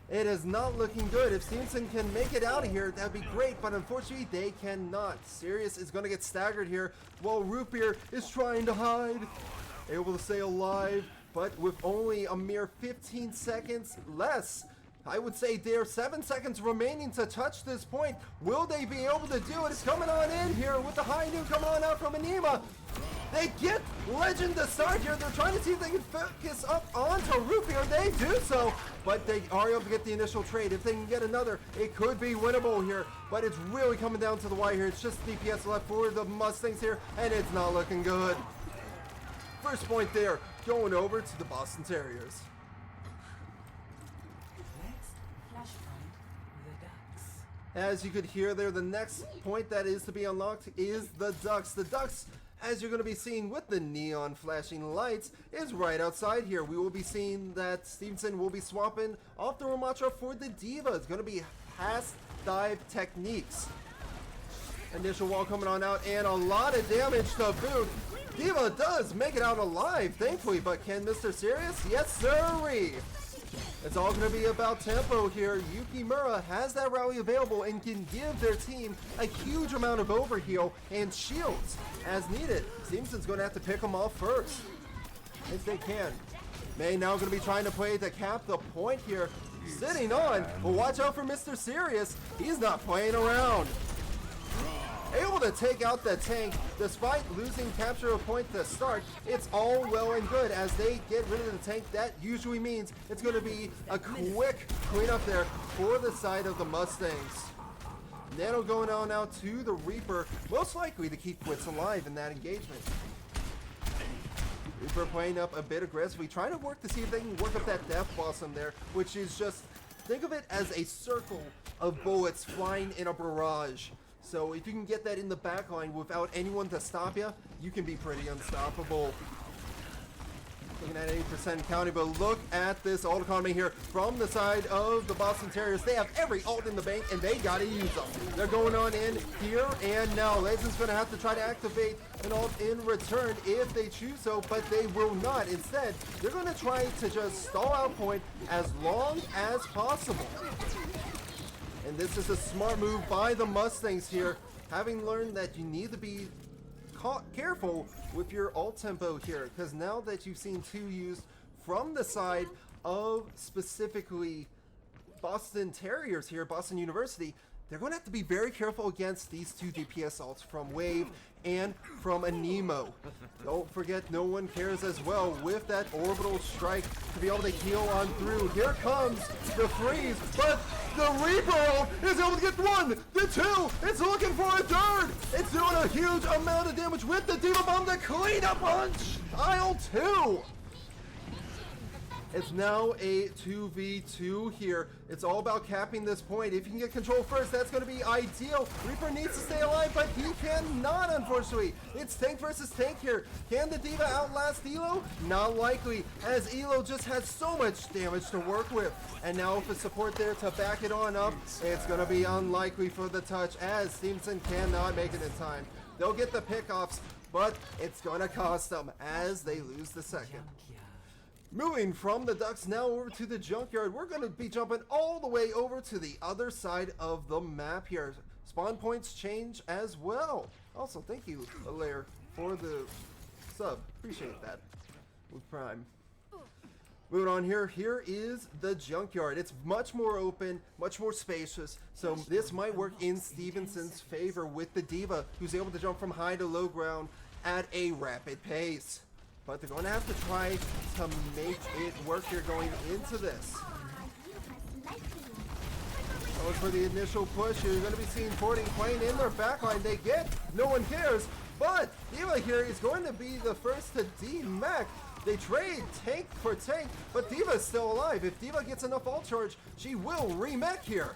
It is not looking good. If Stevenson can make it out of here, that'd be great, but unfortunately they cannot. Sirius is going to get staggered here, while Root Beer is trying to hide, able to stay alive, but with only a mere 15 seconds less. I would say there are 7 seconds remaining to touch this point. Will they be able to do it? It's coming on in here with the High Noon coming on out from Anema. They get Legend to start here. They're trying to see if they can focus up onto Root Beer. They do so, but they are able to get the initial trade. If they can get another, it could be winnable here, but it's really coming down to the wire here. It's just DPS left for the Mustangs here, and it's not looking good. First point there, going over to the Boston Terriers. As you could hear there, the next point that is to be unlocked is the Ducks. The Ducks, as you're going to be seeing with the neon flashing lights, is right outside here. We will be seeing that Stevenson will be swapping off the Ramattra for the Diva. It's going to be pass dive techniques. Initial wall coming on out, and a lot of damage to boot. Diva does make it out alive, thankfully, but can Mr. Sirius? Yes, sirree! It's all going to be about tempo here. Yukimura has that rally available and can give their team a huge amount of overheal and shields as needed. Stevenson's going to have to pick them off first. if they can. May now going to be trying to play to cap the point here. Sitting on, but watch out for Mr. Serious. He's not playing around. Able to take out the tank despite losing capture a point to start. It's all well and good as they get rid of the tank. That usually means it's going to be a quick cleanup there for the side of the Mustangs. Nano going on out to the Reaper, most likely to keep Quits alive in that engagement. Reaper playing up a bit aggressively, trying to work to see if they can work up that Death Blossom there, which is just, think of it as a circle of bullets flying in a barrage. So if you can get that in the back line without anyone to stop you, you can be pretty unstoppable. Looking at 80% counting, but look at this ult economy here from the side of the Boston Terriers. They have every ult in the bank, and they gotta use them. They're going on in here, and now Legend's gonna have to try to activate an ult in return if they choose so, but they will not. Instead, they're gonna try to just stall out point as long as possible. And this is a smart move by the Mustangs here, having learned that you need to be careful with your ult tempo here, because now that you've seen two used from the side of specifically Boston Terriers here, Boston University, they're going to have to be very careful against these two DPS ults from Wave and from Anemo. Don't forget, no one cares as well with that orbital strike to be able to heal on through. Here comes the freeze, but the Reaper ult is able to get one, the two, it's looking for a third. It's doing a huge amount of damage with the Diva Bomb to clean up on Style 2. It's now a 2v2 here. It's all about capping this point. If you can get control first, that's going to be ideal. Reaper needs to stay alive, but he cannot, unfortunately. It's tank versus tank here. Can the Diva outlast Elo? Not likely, as Elo just has so much damage to work with. And now with the support there to back it on up, it's going to be unlikely for the touch, as Stevenson cannot make it in time. They'll get the pickoffs, but it's going to cost them as they lose the second. Moving from the Ducks now over to the Junkyard, we're going to be jumping all the way over to the other side of the map here. Spawn points change as well. Also, thank you, Alair, for the sub. Appreciate that. With Prime. Moving on here, here is the Junkyard. It's much more open, much more spacious, so this might work in Stevenson's favor with the Diva, who's able to jump from high to low ground at a rapid pace. But they're going to have to try to make it work here going into this. So for the initial push, you're going to be seeing Porting playing in their backline. They get, no one cares, but Diva here is going to be the first to D-Mech. They trade tank for tank, but Diva is still alive. If Diva gets enough ult charge, she will re-mech here.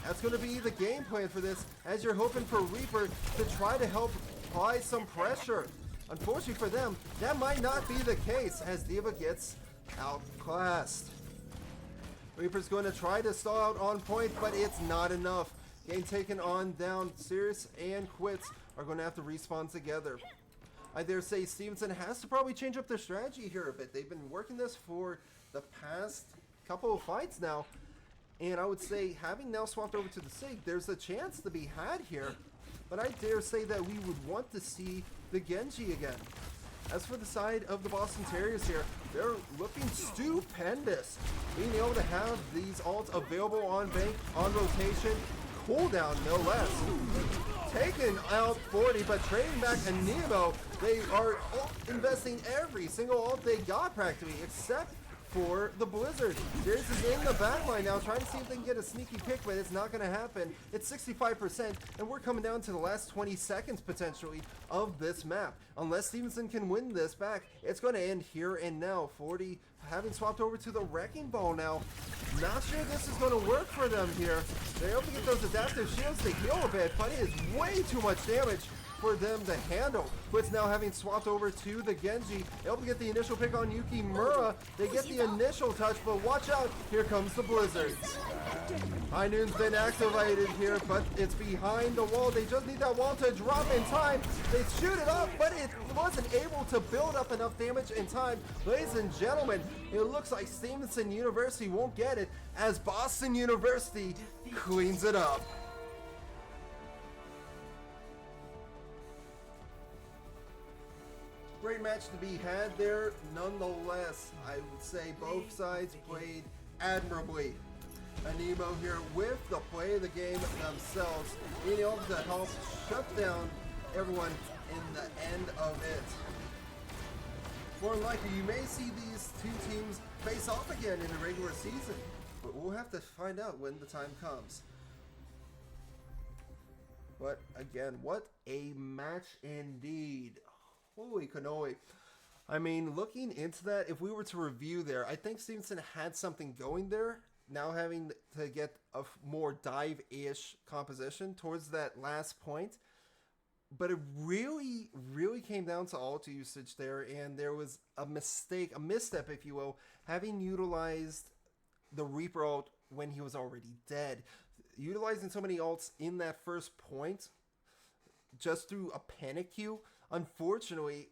That's going to be the game plan for this, as you're hoping for Reaper to try to help apply some pressure. Unfortunately for them, that might not be the case as Diva gets outclassed. Reaper's going to try to stall out on point, but it's not enough. Game taken on down. Sirius and Quits are going to have to respawn together. I dare say Stevenson has to probably change up their strategy here a bit. They've been working this for the past couple of fights now. And I would say, having now swapped over to the SIG, there's a chance to be had here. But I dare say that we would want to see the Genji again. As for the side of the Boston Terriers here, they're looking stupendous. Being able to have these ults available on bank, on rotation, cooldown no less. Taking out 40, but trading back Anemo, they are investing every single ult they got practically, except for the Blizzard. Darius is in the backline now, trying to see if they can get a sneaky pick, but it's not going to happen. It's 65%, and we're coming down to the last 20 seconds, potentially, of this map. Unless Stevenson can win this back, it's going to end here and now. 40 having swapped over to the Wrecking Ball now. Not sure this is going to work for them here. They're able to get those adaptive shields to heal a bit, but it is way too much damage for them to handle. Quits now having swapped over to the Genji, able to get the initial pick on Yukimura. They get the initial touch, but watch out, here comes the Blizzard. High Noon's been activated here, but it's behind the wall. They just need that wall to drop in time. They shoot it up, but it wasn't able to build up enough damage in time. Ladies and gentlemen, it looks like Stevenson University won't get it as Boston University cleans it up. Great match to be had there. Nonetheless, I would say both sides played admirably. Anemo here with the play of the game themselves, being able to help shut down everyone in the end of it. More than likely, you may see these two teams face off again in the regular season, but we'll have to find out when the time comes. But again, what a match indeed. Holy cannoli. I mean, looking into that, if we were to review there, I think Stevenson had something going there. Now having to get a more dive-ish composition towards that last point. But it really, really came down to ult usage there, and there was a mistake, a misstep, if you will, having utilized the Reaper ult when he was already dead. Utilizing so many ults in that first point, just through a panic queue, unfortunately,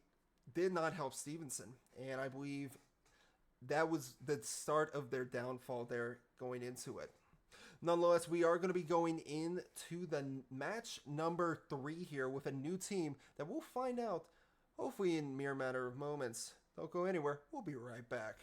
did not help Stevenson. And I believe that was the start of their downfall there going into it. Nonetheless, we are going to be going into the match number 3 here with a new team that we'll find out hopefully in mere matter of moments. Don't go anywhere. We'll be right back.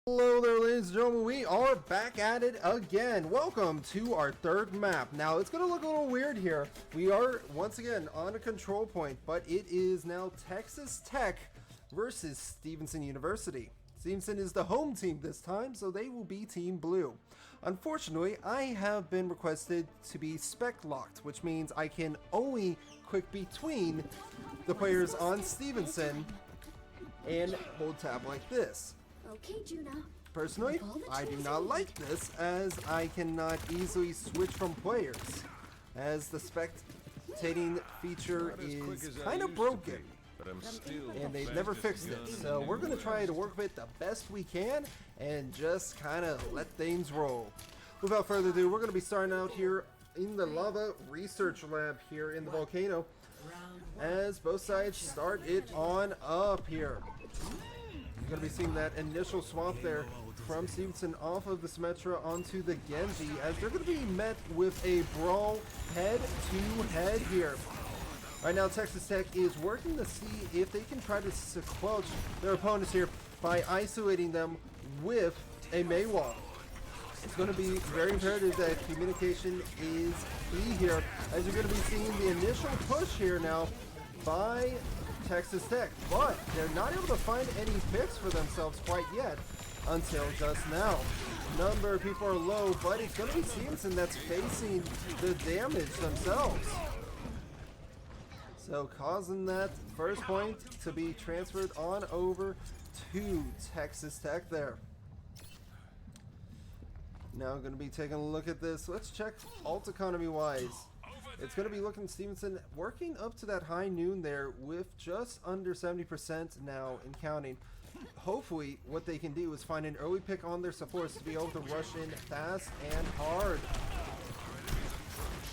Hello there, ladies and gentlemen. We are back at it again. Welcome to our third map. Now, it's going to look a little weird here. We are, once again, on a control point, but it is now Texas Tech versus Stevenson University. Stevenson is the home team this time, so they will be Team Blue. Unfortunately, I have been requested to be spec locked, which means I can only click between the players on Stevenson and hold tab like this. Okay, Juno. Personally, I do not like this, as I cannot easily switch from players, as the spectating feature is kind of broken, and they've never fixed it. So we're going to try to work with it the best we can, and just kind of let things roll. Without further ado, we're going to be starting out here in the lava research lab here in the volcano, as both sides start it on up here. You're going to be seeing that initial swap there from Stevenson off of the Symmetra onto the Genji, as they're going to be met with a brawl head-to-head here. Right now, Texas Tech is working to see if they can try to squelch their opponents here by isolating them with a Mei wall. It's going to be very imperative that communication is key here, as you're going to be seeing the initial push here now by Texas Tech, but they're not able to find any picks for themselves quite yet until just now. Number of people are low, but it's going to be Stevenson that's facing the damage themselves. So causing that first point to be transferred on over to Texas Tech there. Now I'm going to be taking a look at this. Let's check alt economy wise. It's going to be looking Stevenson working up to that high noon there with just under 70% now and counting. Hopefully what they can do is find an early pick on their supports to be able to rush in fast and hard.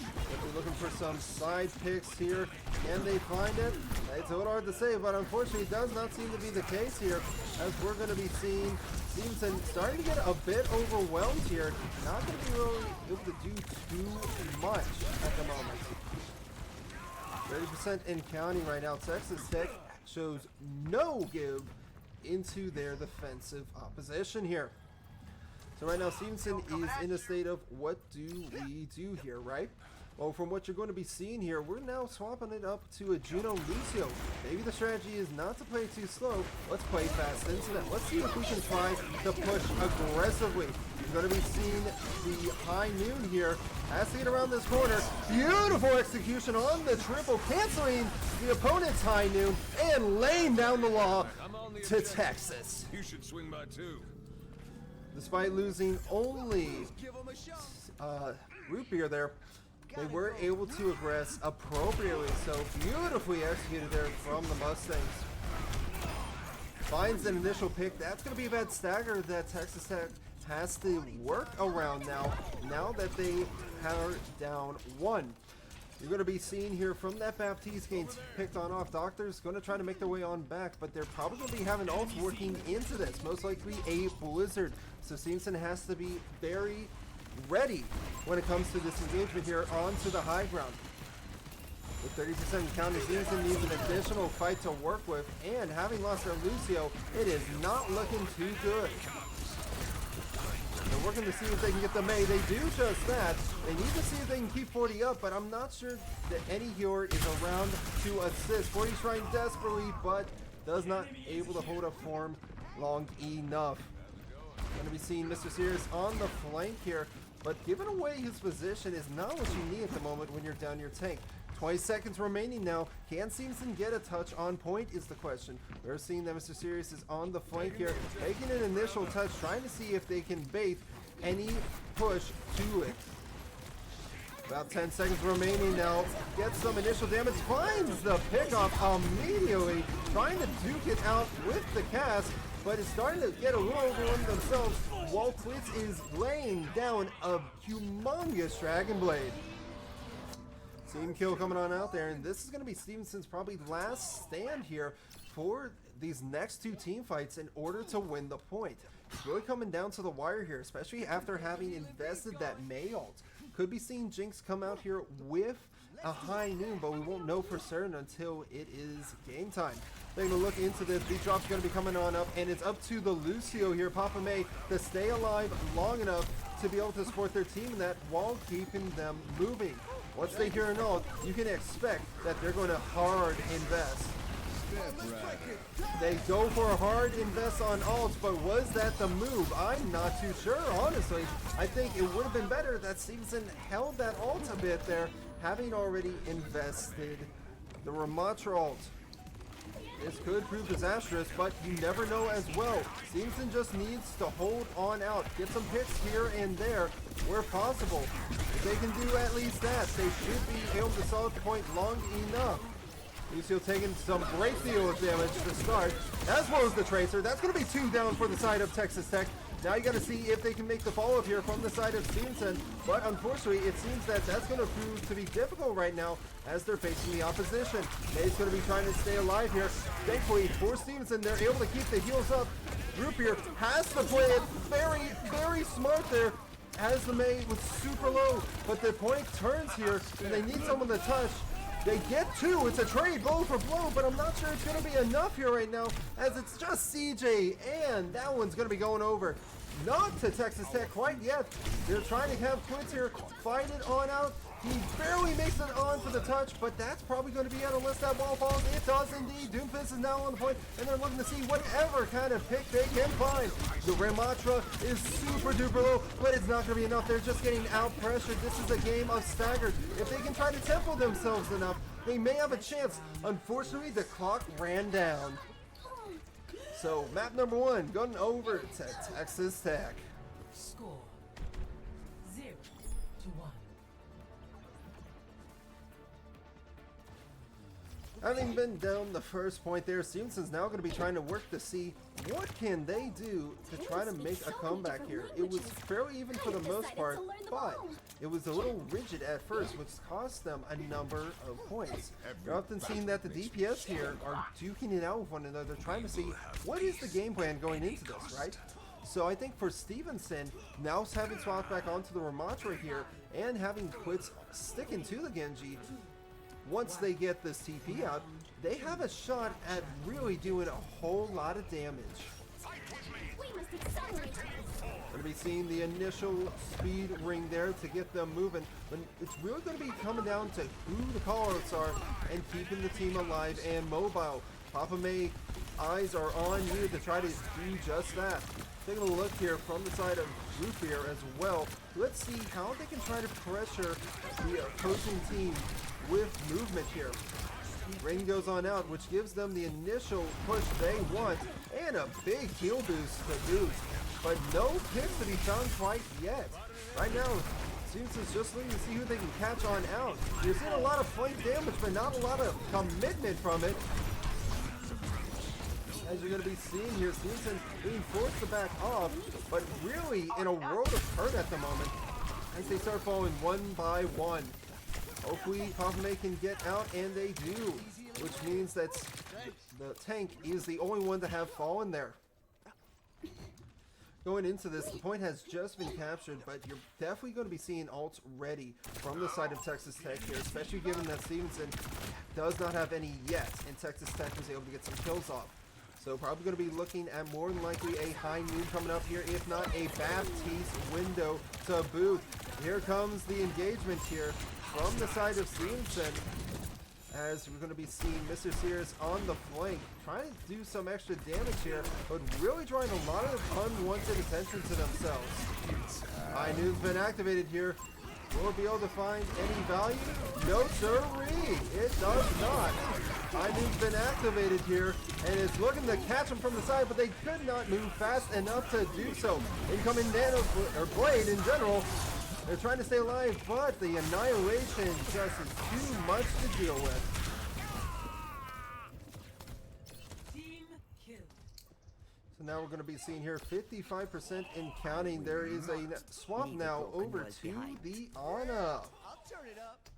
If they're looking for some side picks here, can they find it? It's a little hard to say, but unfortunately it does not seem to be the case here, as we're going to be seeing Stevenson starting to get a bit overwhelmed here. Not going to be really able to do too much at the moment. 30% in counting right now. Texas Tech shows no give into their defensive opposition here. So right now Stevenson is in a state of what do we do here, right? Well, from what you're going to be seeing here, we're now swapping it up to a Juno Lucio. Maybe the strategy is not to play too slow. Let's play fast into them. Let's see if we can try to push aggressively. You're going to be seeing the high noon here. Has to get around this corner. Beautiful execution on the triple, canceling the opponent's high noon and laying down the law to Texas. You should swing by too. Despite losing only root beer there, they were able to aggress appropriately, so beautifully executed there from the Mustangs. Finds an initial pick. That's going to be a bad stagger that Texas Tech has to work around now that they are down one. You're going to be seeing here from that Baptiste getting picked on off. Doctor's going to try to make their way on back, but they're probably going to be having ults working into this. Most likely a Blizzard. So Stevenson has to be very ready when it comes to this engagement here onto the high ground. With 30% counter, Stevenson needs an additional fight to work with, and having lost their Lucio, it is not looking too good. They're working to see if they can get the Mei. They do just that. They need to see if they can keep 40 up, but I'm not sure that any healer is around to assist. 40's trying desperately, but does not able to hold up form long enough. Going to be seeing Mr. Sirius on the flank here, but giving away his position is not what you need at the moment when you're down your tank. 20 seconds remaining now. Can Stevenson get a touch on point is the question. We're seeing that Mr. Sirius is on the flank here, making an initial touch, trying to see if they can bait any push to it. About 10 seconds remaining now. Gets some initial damage, finds the pickoff immediately, trying to duke it out with the cast, but it's starting to get a little overwhelmed themselves, while Twitch is laying down a humongous Dragon Blade. Team kill coming on out there, and this is going to be Stevenson's probably last stand here for these next two team fights in order to win the point. It's really coming down to the wire here, especially after having invested that Mei ult. Could be seeing Jinx come out here with a high noon, but we won't know for certain until it is game time. Taking a look into this, the drop's going to be coming on up, and it's up to the Lucio here, Papa May, to stay alive long enough to be able to support their team in that while keeping them moving. Once they hear an ult, you can expect that they're going to hard invest. They go for a hard invest on ults, but was that the move? I'm not too sure, honestly. I think it would have been better that Stevenson held that ult a bit there, having already invested the Ramatra ult. This could prove disastrous, but you never know as well. Stevenson just needs to hold on out, get some picks here and there where possible. If they can do at least that, they should be able to solve the point long enough. Lucio taking some great deal of damage to start, as well as the Tracer. That's going to be 2 down for the side of Texas Tech. Now you got to see if they can make the follow-up here from the side of Stevenson, but unfortunately it seems that that's going to prove to be difficult right now as they're facing the opposition. May's going to be trying to stay alive here. Thankfully for Stevenson, they're able to keep the heals up. Group here has to play it very, very smart there. Has the May with super low, but the point turns here and they need someone to touch. They get 2. It's a trade blow for blow, but I'm not sure it's going to be enough here right now as it's just CJ, and that one's going to be going over. Not to Texas Tech quite yet. They're trying to have Quince here fight it on out. He barely makes it on for the touch, but that's probably going to be out unless that wall falls. It does indeed. Doomfist is now on the point, and they're looking to see whatever kind of pick they can find. The Ramatra is super duper low, but it's not going to be enough. They're just getting out pressured. This is a game of staggered. If they can try to tempo themselves enough, they may have a chance. Unfortunately, the clock ran down. So map number 1 going over to Texas Tech. Score 0-1. Having been down the first point there, Stevenson's now going to be trying to work to see what can they do to try to make a comeback here. It was fairly even for the most part, but it was a little rigid at first, which cost them a number of points. You're often seeing that the DPS here are duking it out with one another, trying to see what is the game plan going into this, right? So I think for Stevenson, now having swapped back onto the Ramatra here and having quits sticking to the Genji, once they get this TP out, they have a shot at really doing a whole lot of damage. Going to be seeing the initial speed ring there to get them moving, but it's really going to be coming down to who the call-outs are and keeping the team alive and mobile. Papa May, eyes are on you to try to do just that. Taking a look here from the side of Group here as well. Let's see how they can try to pressure the opposing team with movement here. Ring goes on out, which gives them the initial push they want, and a big heal boost to boot. But no picks to be found quite yet. Right now, Stevenson's just looking to see who they can catch on out. You're seeing a lot of flank damage, but not a lot of commitment from it. As you're going to be seeing here, Stevenson being forced to back off, but really in a world of hurt at the moment as they start falling one by one. Hopefully Papa May can get out, and they do, which means that the tank is the only one to have fallen there. Going into this, the point has just been captured, but you're definitely going to be seeing ults ready from the side of Texas Tech here, especially given that Stevenson does not have any yet, and Texas Tech was able to get some kills off. So probably going to be looking at more than likely a high noon coming up here, if not a Baptiste window to boot. Here comes the engagement here from the side of Stevenson, as we're going to be seeing Mr. Sears on the flank, trying to do some extra damage here, but really drawing a lot of unwanted attention to themselves. High noon's been activated here. Will it be able to find any value? No sirree, it does not. High noon's been activated here, and it's looking to catch him from the side, but they could not move fast enough to do so. Incoming Nano, or Blade in general, they're trying to stay alive, but the annihilation just is too much to deal with. Team kill. So now we're going to be seeing here 55% in counting. There is a swap now over to the Ana.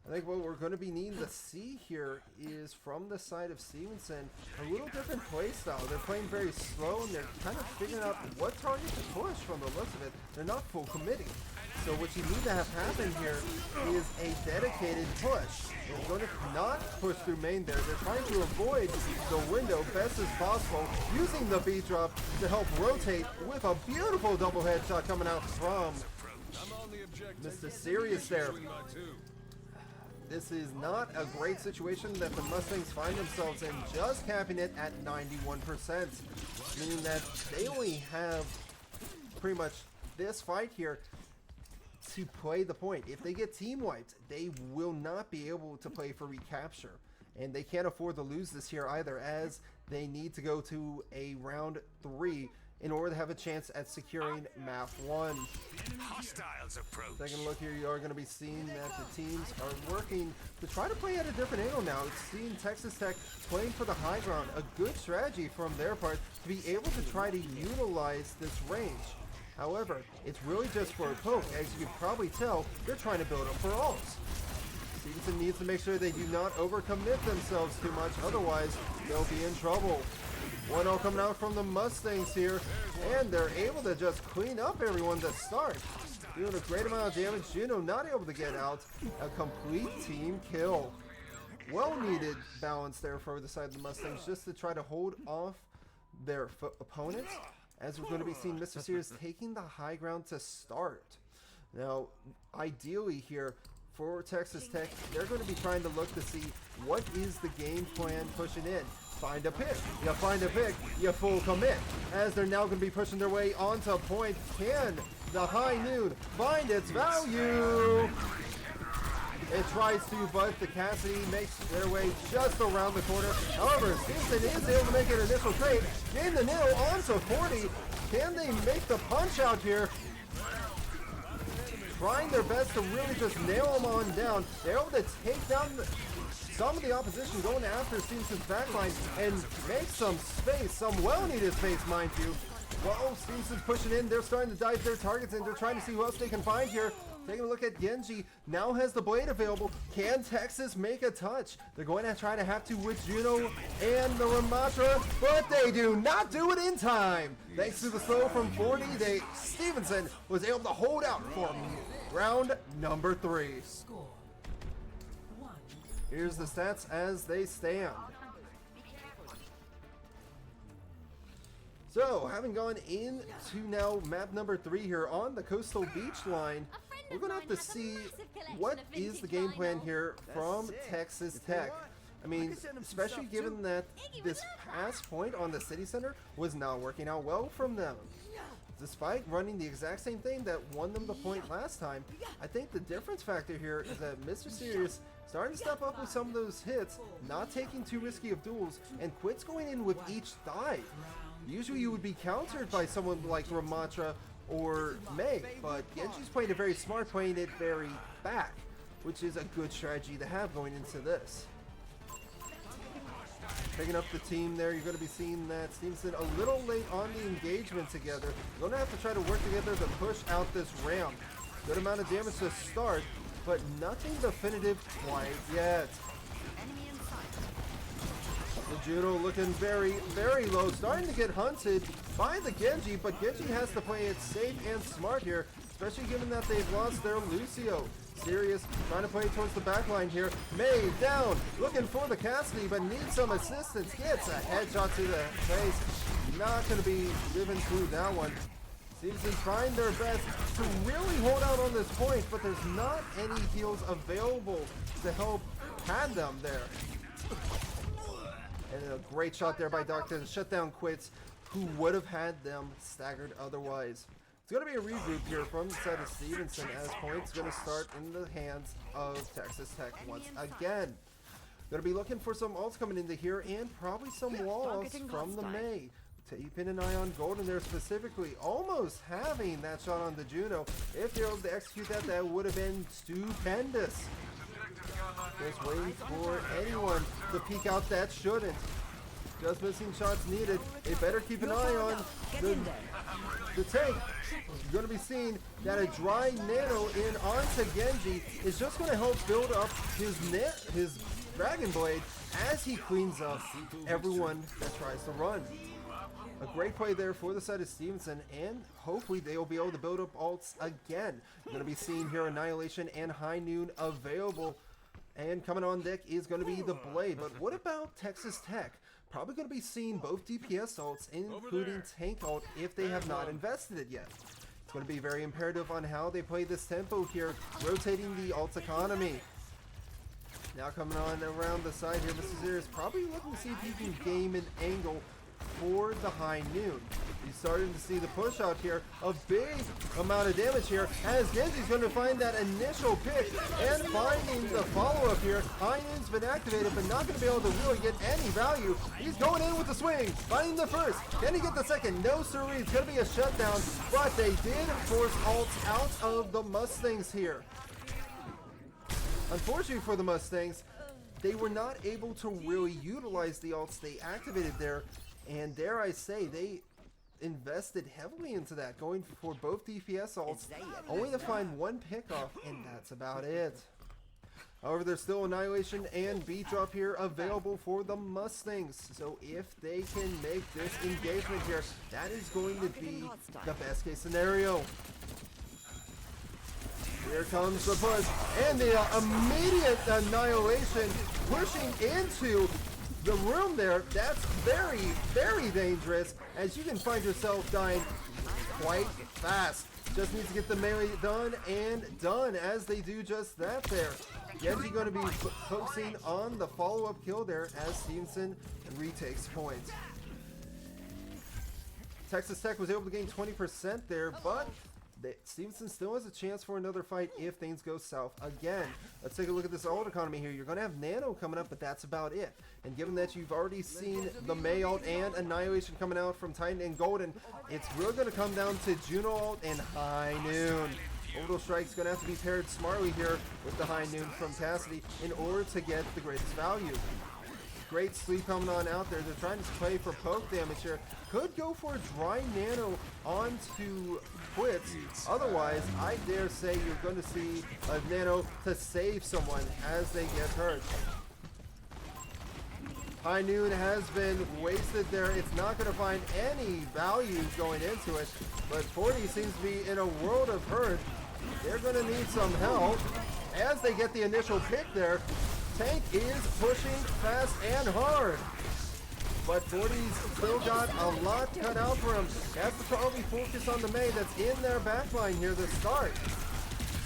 I think what we're going to be needing to see here is from the side of Stevenson, a little different play style. They're playing very slow, and they're kind of figuring out what target to push from the looks of it. They're not full committing. So what you need to have happen here is a dedicated push. They're going to not push through main there. They're trying to avoid the window best as possible, using the beat drop to help rotate with a beautiful double headshot coming out from Mr. Serious there. This is not a great situation that the Mustangs find themselves in, just capping it at 91%, meaning that they only have pretty much this fight here to play the point. If they get team wiped, they will not be able to play for recapture, and they can't afford to lose this here either, as they need to go to a round 3 in order to have a chance at securing map 1. Hostiles approach. Taking a look here, you are going to be seeing that the teams are working to try to play at a different angle now. It's seeing Texas Tech playing for the high ground, a good strategy from their part to be able to try to utilize this range. However, it's really just for a poke. As you can probably tell, they're trying to build up for ults. Stevenson needs to make sure they do not overcommit themselves too much, otherwise they'll be in trouble. 1-0 coming out from the Mustangs here, and they're able to just clean up everyone to start. Doing a great amount of damage. Juno not able to get out. A complete team kill. Well needed balance there for the side of the Mustangs, just to try to hold off their opponents, as we're going to be seeing Mr. Sears taking the high ground to start. Now, ideally here, for Texas Tech, they're going to be trying to look to see what is the game plan pushing in. Find a pick. You find a pick, you full commit. As they're now going to be pushing their way onto point. Can the high noon find its value? It tries to, but the Cassidy makes their way just around the corner. However, Stevenson is able to make an initial trade. Gain the nil onto 40. Can they make the punch out here? Trying their best to really just nail them on down. They're able to take down some of the opposition, going after Stevenson's backline and make some space, some well-needed space, mind you. Well, Stevenson's pushing in. They're starting to dive their targets in. They're trying to see who else they can find here. Taking a look at Genji, now has the blade available. Can Texas make a touch? They're going to try to have to with Juno and the Ramatra, but they do not do it in time. Thanks to the slow from 40, Stevenson was able to hold out for round number 3. Score 1. Here's the stats as they stand. So, having gone into now map number 3 here on the coastal beach line, we're going to have to see what is the game plan here from Texas Tech. I mean, especially given that this pass point on the city center was not working out well from them. Despite running the exact same thing that won them the point last time, I think the difference factor here is that Mr. Serious starting to step up with some of those hits, not taking too risky of duels, and quits going in with each dive. Usually you would be countered by someone like Ramatra or May, but Genji's playing it very smart, playing it very back, which is a good strategy to have going into this. Picking up the team there, you're going to be seeing that Stevenson a little late on the engagement together. You're going to have to try to work together to push out this ramp. Good amount of damage to start, but nothing definitive quite yet. The Juno looking very, very low, starting to get hunted by the Genji, but Genji has to play it safe and smart here, especially given that they've lost their Lucio. Serious, trying to play towards the back line here. May down, looking for the Cassidy, but needs some assistance. Gets a headshot to the face. Not going to be living through that one. Stevenson trying their best to really hold out on this point, but there's not any heals available to help pad them there. And a great shot there by Doctor to shut down Quits, who would have had them staggered otherwise. It's going to be a regroup here from the side of Stevenson, as points going to start in the hands of Texas Tech once again. Going to be looking for some ults coming into here and probably some walls from the May. Keeping an eye on Golden there specifically, almost having that shot on the Juno. If they're able to execute that, that would have been stupendous. Just waiting for anyone to peek out that shouldn't. Just missing shots needed. They better keep an eye on the tank. You're going to be seeing that a dry nano in onto Genji is just going to help build up his Dragon Blade as he cleans up everyone that tries to run. A great play there for the side of Stevenson, and hopefully they'll be able to build up ults again. You're going to be seeing here Annihilation and High Noon available. And coming on deck is going to be the Blade. But what about Texas Tech? Probably going to be seeing both DPS ults, including Tank ult, if they have not invested it yet. It's going to be very imperative on how they play this tempo here, rotating the ult economy. Now coming on around the side here, Mr. Serious probably looking to see if he can game an angle for the High Noon. He's starting to see the push out here, a big amount of damage here, as Genji's going to find that initial pick and finding the follow-up here. High Noon's been activated, but not going to be able to really get any value. He's going in with the swing, finding the first. Can he get the second? No, sirree. It's going to be a shutdown, but they did force ults out of the Mustangs here. Unfortunately for the Mustangs, they were not able to really utilize the ults they activated there, and dare I say, they invested heavily into that, going for both DPS ults, only to find one pickoff, and that's about it. However, there's still Annihilation and Beat Drop here available for the Mustangs, so if they can make this engagement here, that is going to be the best case scenario. Here comes the push, and the immediate Annihilation pushing into the room there. That's very, very dangerous, as you can find yourself dying quite fast. Just needs to get the melee done, and done as they do just that there. Genji going to be focusing on the follow-up kill there as Stevenson retakes points. Texas Tech was able to gain 20% there, but Stevenson still has a chance for another fight if things go south again. Let's take a look at this ult economy here. You're going to have Nano coming up, but that's about it. And given that you've already seen the May ult and Annihilation coming out from Titan and Golden, it's really going to come down to Juno ult and High Noon. Orbital Strike's going to have to be paired smartly here with the High Noon from Cassidy in order to get the greatest value. Great sleep coming on out there. They're trying to play for poke damage here. Could go for a dry nano onto Quits. Otherwise, I dare say you're going to see a nano to save someone as they get hurt. High Noon has been wasted there. It's not going to find any value going into it. But 40 seems to be in a world of hurt. They're going to need some help as they get the initial pick there. Tank is pushing fast and hard, but 40's still got a lot cut out for him. Has to probably focus on the May that's in their backline here to start.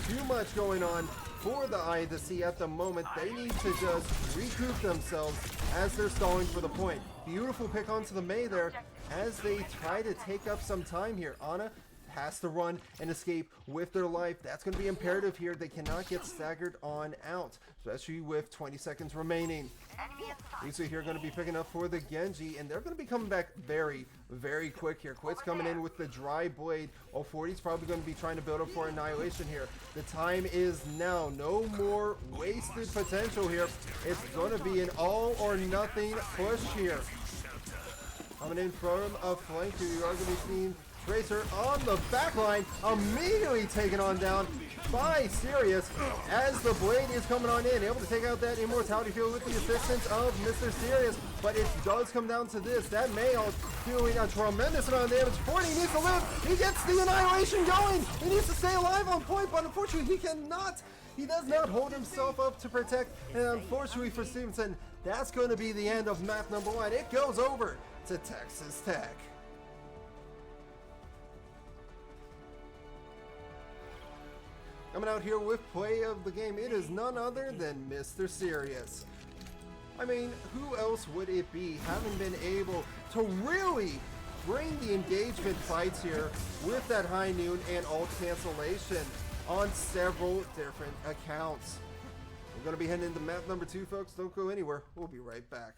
Too much going on for the IDC at the moment. They need to just recoup themselves as they're stalling for the point. Beautiful pick onto the May there as they try to take up some time here. Ana has to run and escape with their life. That's going to be imperative here. They cannot get staggered on out, especially with 20 seconds remaining. Usu here going to be picking up for the Genji, and they're going to be coming back very, very quick here. Quit's coming in with the dry blade. 40's probably going to be trying to build up for Annihilation here. The time is now. No more wasted potential here. It's going to be an all or nothing push here. Coming in from a flank here, you are going to be seeing Tracer on the back line, immediately taken on down by Sirius as the blade is coming on in, able to take out that immortality field with the assistance of Mr. Sirius, but it does come down to this. That Mayo doing a tremendous amount of damage. 40 needs to live. He gets the Annihilation going. He needs to stay alive on point, but unfortunately he cannot. He does not hold himself up to protect, and unfortunately for Stevenson, that's going to be the end of map number 1. It goes over to Texas Tech. Coming out here with play of the game, it is none other than Mr. Sirius. I mean, who else would it be, having been able to really bring the engagement fights here with that High Noon and ult cancellation on several different accounts. We're going to be heading into map number 2, folks. Don't go anywhere. We'll be right back.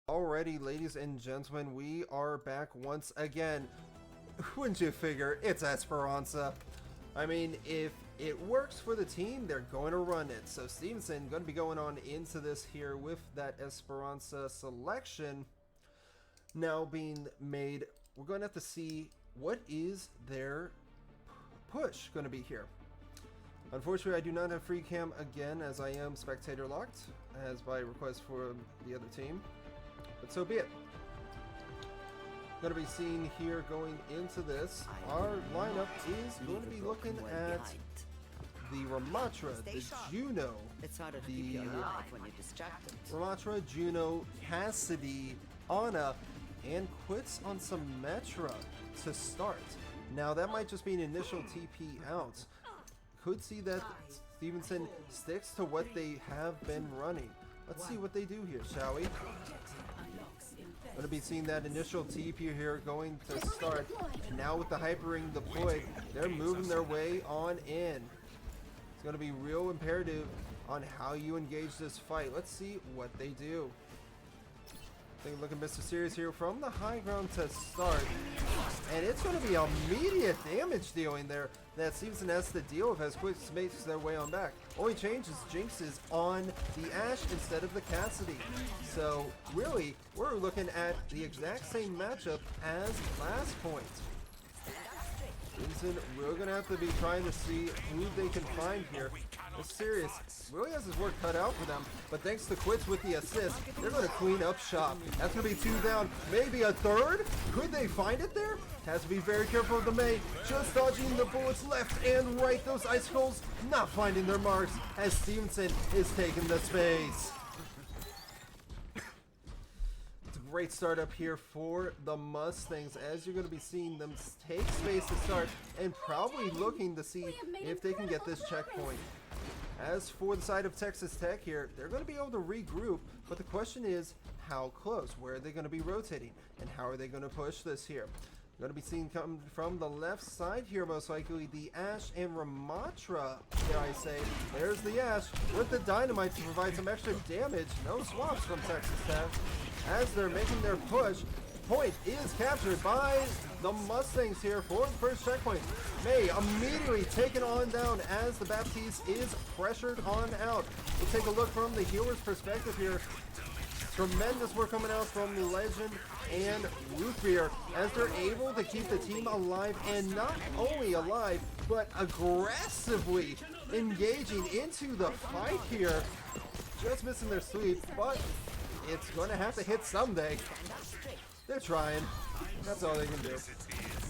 Alrighty, ladies and gentlemen, we are back once again. Wouldn't you figure it's Esperanza? I mean, if it works for the team, they're going to run it. So Stevenson going to be going on into this here with that Esperanza selection now being made. We're going to have to see what is their push going to be here. Unfortunately, I do not have free cam again, as I am spectator locked, as by request for the other team. But so be it. Going to be seen here going into this. Our lineup is going to be looking at the Ramatra, the Juno, It's harder to keep you alive when you're distracted. Ramatra, Juno, Cassidy, Ana, and quits on some Metra to start. Now that might just be an initial TP out. Could see that Stevenson sticks to what they have been running. Let's see what they do here, shall we? Going to be seeing that initial TP here going to start. Now with the hyper ring deployed, they're moving their way on in. It's going to be real imperative on how you engage this fight. Let's see what they do. Take a look at Mr. Serious here from the high ground to start. And it's going to be immediate damage dealing there that Stevenson has to deal with as Quick makes their way on back. Only change is Jinx is on the Ashe instead of the Cassidy. So really, we're looking at the exact same matchup as last point. Stevenson really going to have to be trying to see who they can find here. It's serious. Really has his work cut out for them, but thanks to Quits with the assist, they're going to clean up shop. That's going to be 2 down, maybe a third? Could they find it there? Has to be very careful of the Mei, just dodging the bullets left and right. Those icicles not finding their marks as Stevenson is taking the space. Great start up here for the Mustangs, as you're going to be seeing them take space to start and probably looking to see if they can get this checkpoint. As for the side of Texas Tech here, they're going to be able to regroup, but the question is how close? Where are they going to be rotating? And how are they going to push this here? Going to be seen come from the left side here, most likely the Ashe and Ramatra, dare I say. There's the Ashe with the dynamite to provide some extra damage. No swaps from Texas Tech. As they're making their push, point is captured by the Mustangs here for the first checkpoint. Mei immediately taken on down as the Baptiste is pressured on out. We'll take a look from the healer's perspective here. Tremendous work coming out from Legend and Rootbeer as they're able to keep the team alive, and not only alive, but aggressively engaging into the fight here. Just missing their sweep, but it's going to have to hit someday. They're trying. That's all they can do.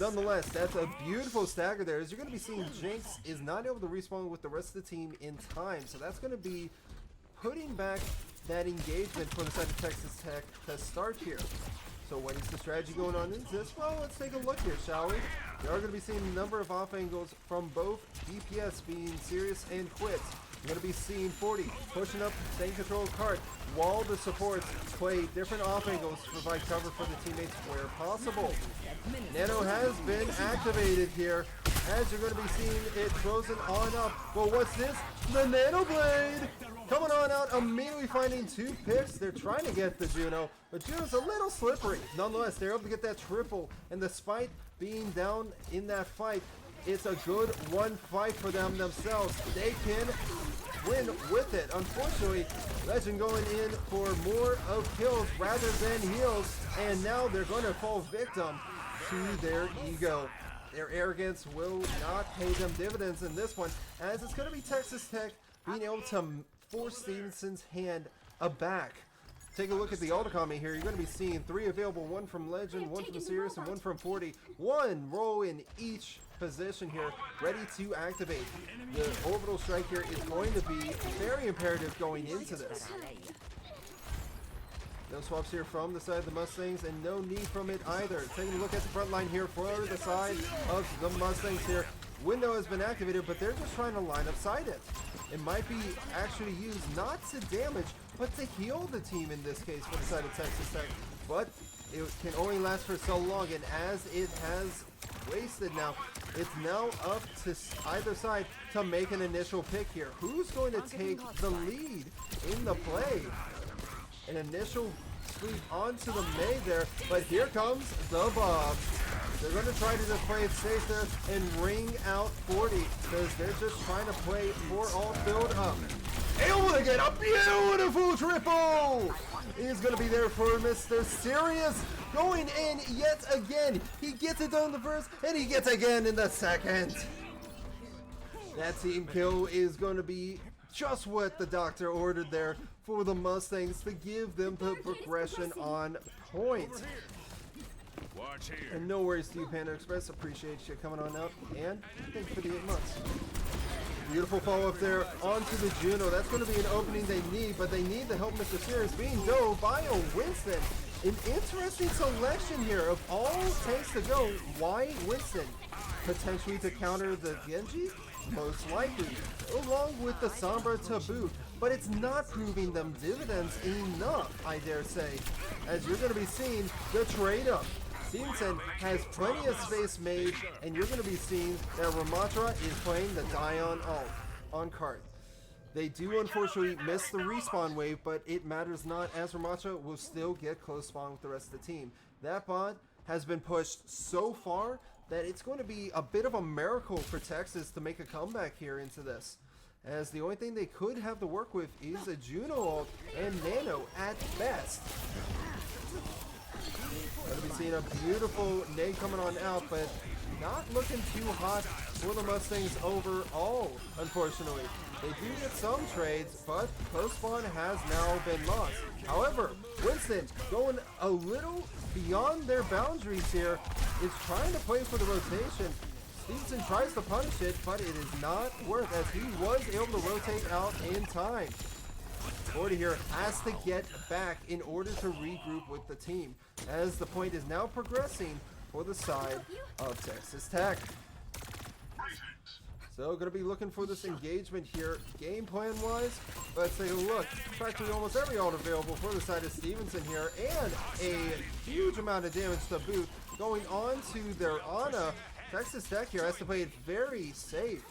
Nonetheless, that's a beautiful stagger there. As you're going to be seeing, Jinx is not able to respawn with the rest of the team in time. So that's going to be putting back that engagement for the side of Texas Tech to start here. So what is the strategy going on into this? Well, let's take a look here, shall we? We are going to be seeing a number of off angles from both DPS being Serious and Quits. We're going to be seeing 40 pushing up, staying control cart, while the supports play different off angles to provide cover for the teammates where possible. Nano has been activated here, as you're going to be seeing it frozen on up. Well, what's this? The Nano Blade! Coming on out, immediately finding 2 picks. They're trying to get the Juno, but Juno's a little slippery. Nonetheless, they're able to get that triple, and despite being down in that fight, it's a good one fight for them themselves. They can win with it. Unfortunately, Legend going in for more of kills rather than heals, and now they're going to fall victim to their ego. Their arrogance will not pay them dividends in this one, as it's going to be Texas Tech being able to force Stevenson's hand aback. Take a look at the Ulticami here. You're going to be seeing 3 available, 1 from Legend, 1 from Sirius, and 1 from 40. 1 roll in each position here, ready to activate. The orbital strike here is going to be very imperative going into this. No swaps here from the side of the Mustangs, and no need from it either. Taking a look at the front line here for the side of the Mustangs here. Window has been activated, but they're just trying to line up side it. It might be actually used not to damage, but to heal the team in this case for the side of Texas Tech. But it can only last for so long, and as it has wasted now, it's now up to either side to make an initial pick here. Who's going to take the lead in the play? An initial sweep onto the May there, but here comes the Bob. They're going to try to just play it safe there and ring out 40 because they're just trying to play for all filled up. Able to get a beautiful triple! He's going to be there for Mr. Sirius, going in yet again. He gets it done in the first, and he gets again in the second. That team kill is going to be just what the doctor ordered there for the Mustangs to give them the progression on point. Watch here. And no worries to you, Panda Express. Appreciate you coming on out. And thank you for the 8 months. Beautiful follow-up there onto the Juno. That's going to be an opening they need, but they need the help Mr. Sirius being dove by a Winston. An interesting selection here of all tanks to go. Why Winston? Potentially to counter the Genji? Most likely. Along with the Sombra to boot. But it's not proving them dividends enough, I dare say. As you're going to be seeing the trade-up. Stevenson has plenty of space made, and you're going to be seeing that Ramatra is playing the Dion ult on cart. They do unfortunately miss the respawn wave, but it matters not as Ramatra will still get close spawn with the rest of the team. That bot has been pushed so far that it's going to be a bit of a miracle for Texas to make a comeback here into this. As the only thing they could have to work with is a Juno ult and Nano at best. Going to be seeing a beautiful nade coming on out, but not looking too hot for the Mustangs overall, unfortunately. They do get some trades, but close spawn has now been lost. However, Winston going a little beyond their boundaries here is trying to play for the rotation. Stevenson tries to punish it, but it is not worth as he was able to rotate out in time. 40 here has to get back in order to regroup with the team, as the point is now progressing for the side of Texas Tech. So going to be looking for this engagement here, game plan wise. Let's take a look. Practically almost every ult available for the side of Stevenson here, and a huge amount of damage to boot going on to their Ana. Texas Tech here has to play it very safe.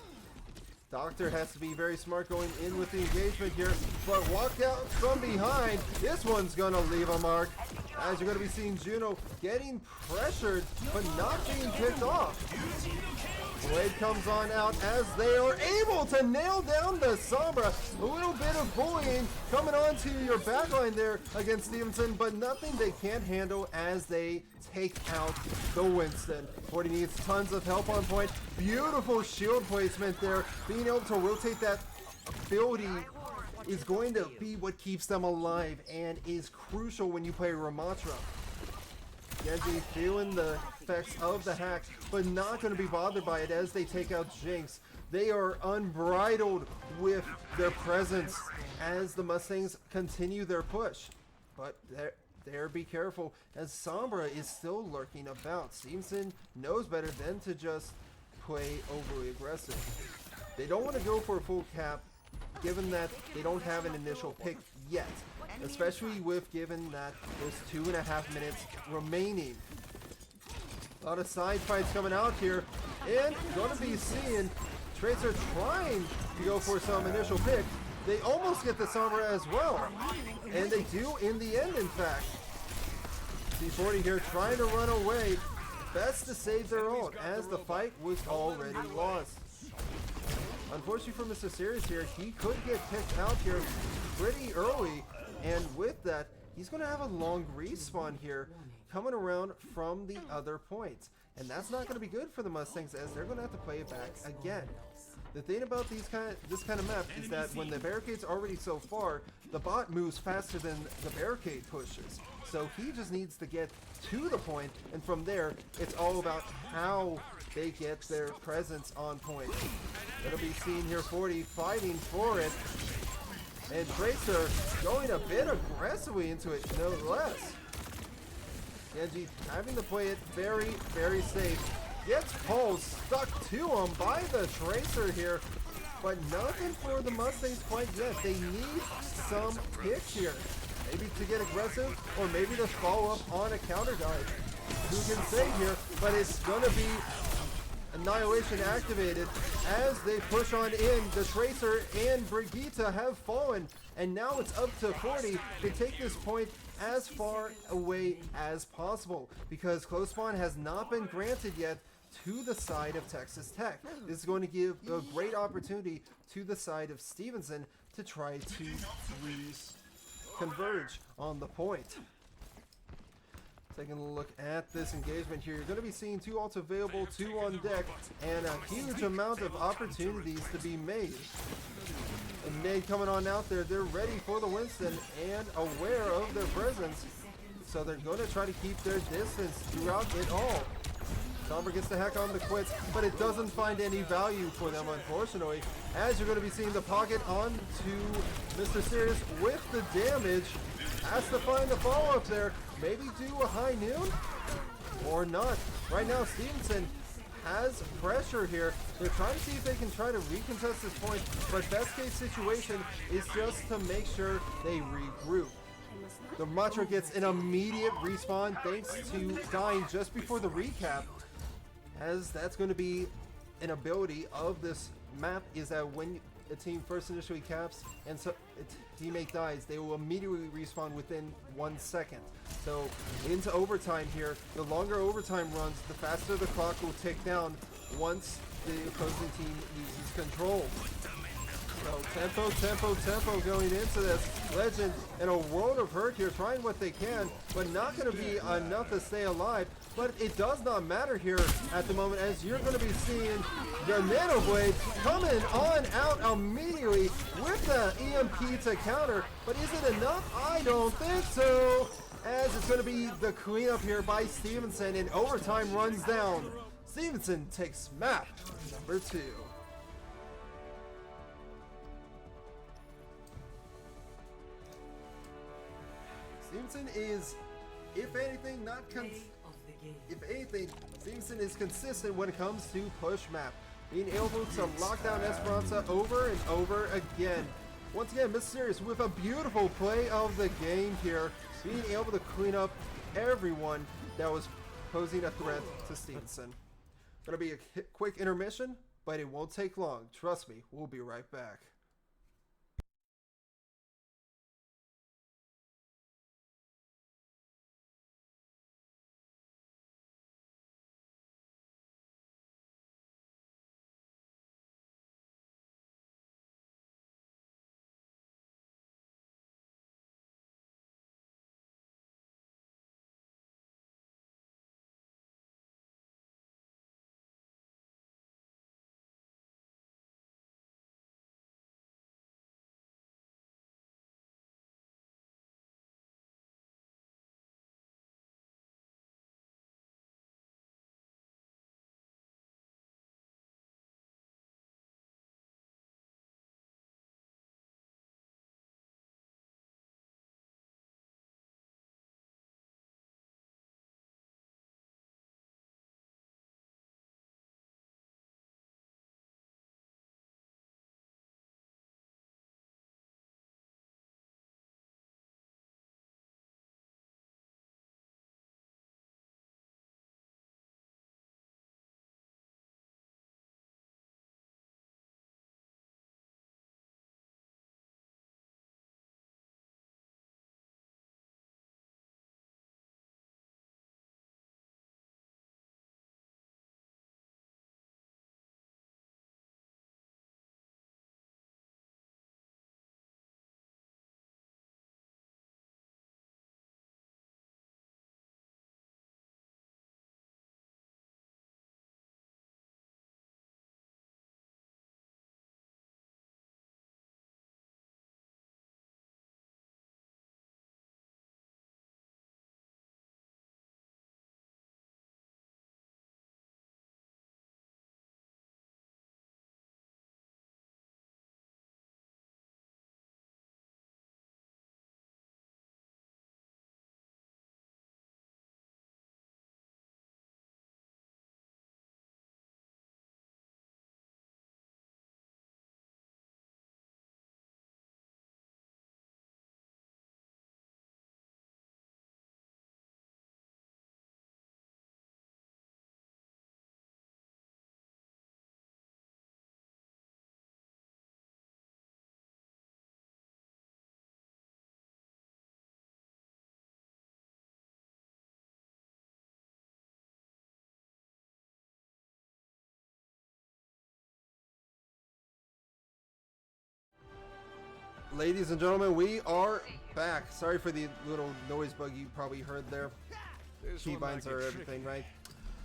Doctor has to be very smart going in with the engagement here, but walked out from behind. This one's gonna leave a mark, as you're gonna be seeing Juno getting pressured, but not being picked off. Blade comes on out as they are able to nail down the Sombra. A little bit of bullying coming onto your backline there against Stevenson, but nothing they can't handle as they take out the Winston. 40 needs tons of help on point. Beautiful shield placement there. Being able to rotate that ability is going to be what keeps them alive and is crucial when you play Ramatra. Genji feeling the effects of the hack, but not going to be bothered by it as they take out Jinx. They are unbridled with their presence as the Mustangs continue their push. But there, be careful, as Sombra is still lurking about. Stevenson knows better than to just play overly aggressive. They don't want to go for a full cap, given that they don't have an initial pick yet. Especially with given that there's 2.5 minutes remaining. A lot of side fights coming out here, and gonna be seeing Tracer trying to go for some initial pick. They almost get the Sombra as well, and they do in the end, in fact. C40 here trying to run away. Best to save their ult, as the fight was already lost. Unfortunately for Mr. Sirius here, he could get picked out here pretty early. And with that, he's going to have a long respawn here coming around from the other points. And that's not going to be good for the Mustangs, as they're going to have to play it back again. The thing about this kind of map is that when the barricade's already so far, the bot moves faster than the barricade pushes. So he just needs to get to the point, and from there, it's all about how they get their presence on point. It'll be seen here, 40 fighting for it. And Tracer going a bit aggressively into it, no less. Genji having to play it very, very safe. Gets Pulse stuck to him by the Tracer here, but nothing for the Mustangs quite yet. They need some picks here. Maybe to get aggressive, or maybe to follow up on a counter dive. Who can say here, but it's gonna be Annihilation activated as they push on in. The Tracer and Brigitte have fallen, and now it's up to 40 to take this point as far away as possible, because close spawn has not been granted yet to the side of Texas Tech. This is going to give a great opportunity to the side of Stevenson to try to converge on the point. Taking a look at this engagement here, you're going to be seeing 2 ults available, 2 on deck, and a huge amount of opportunities to be made. And Nade coming on out there, they're ready for the Winston and aware of their presence, so they're going to try to keep their distance throughout it all. Somber gets the heck on the quits, but it doesn't find any value for them, unfortunately, as you're going to be seeing the pocket on to Mr. Sirius with the damage. Has to find the follow-up there. Maybe do a high noon? Or not. Right now, Stevenson has pressure here. They're trying to see if they can try to recontest this point, but best case situation is just to make sure they regroup. The Macho gets an immediate respawn thanks to dying just before the recap, as that's going to be an ability of this map, is that when a team first initially caps and so a teammate dies, they will immediately respawn within 1 second. So into overtime here, the longer overtime runs, the faster the clock will tick down once the opposing team loses control. So tempo going into this. Legend in a world of hurt here, trying what they can, but not going to be enough to stay alive. But it does not matter here at the moment, as you're going to be seeing the Nano Blade coming on out immediately with the EMP to counter. But is it enough? I don't think so, as it's going to be the cleanup here by Stevenson, and overtime runs down. Stevenson takes map number 2. Stevenson is, if anything, Stevenson is consistent when it comes to push map, being able to lock down Esperanza over and over again. Once again, Mr. Sirius with a beautiful play of the game here, being able to clean up everyone that was posing a threat to Stevenson. Gonna be a quick intermission, but it won't take long. Trust me, we'll be right back. Ladies and gentlemen, we are back. Sorry for the little noise bug you probably heard there. Keybinds are everything, right?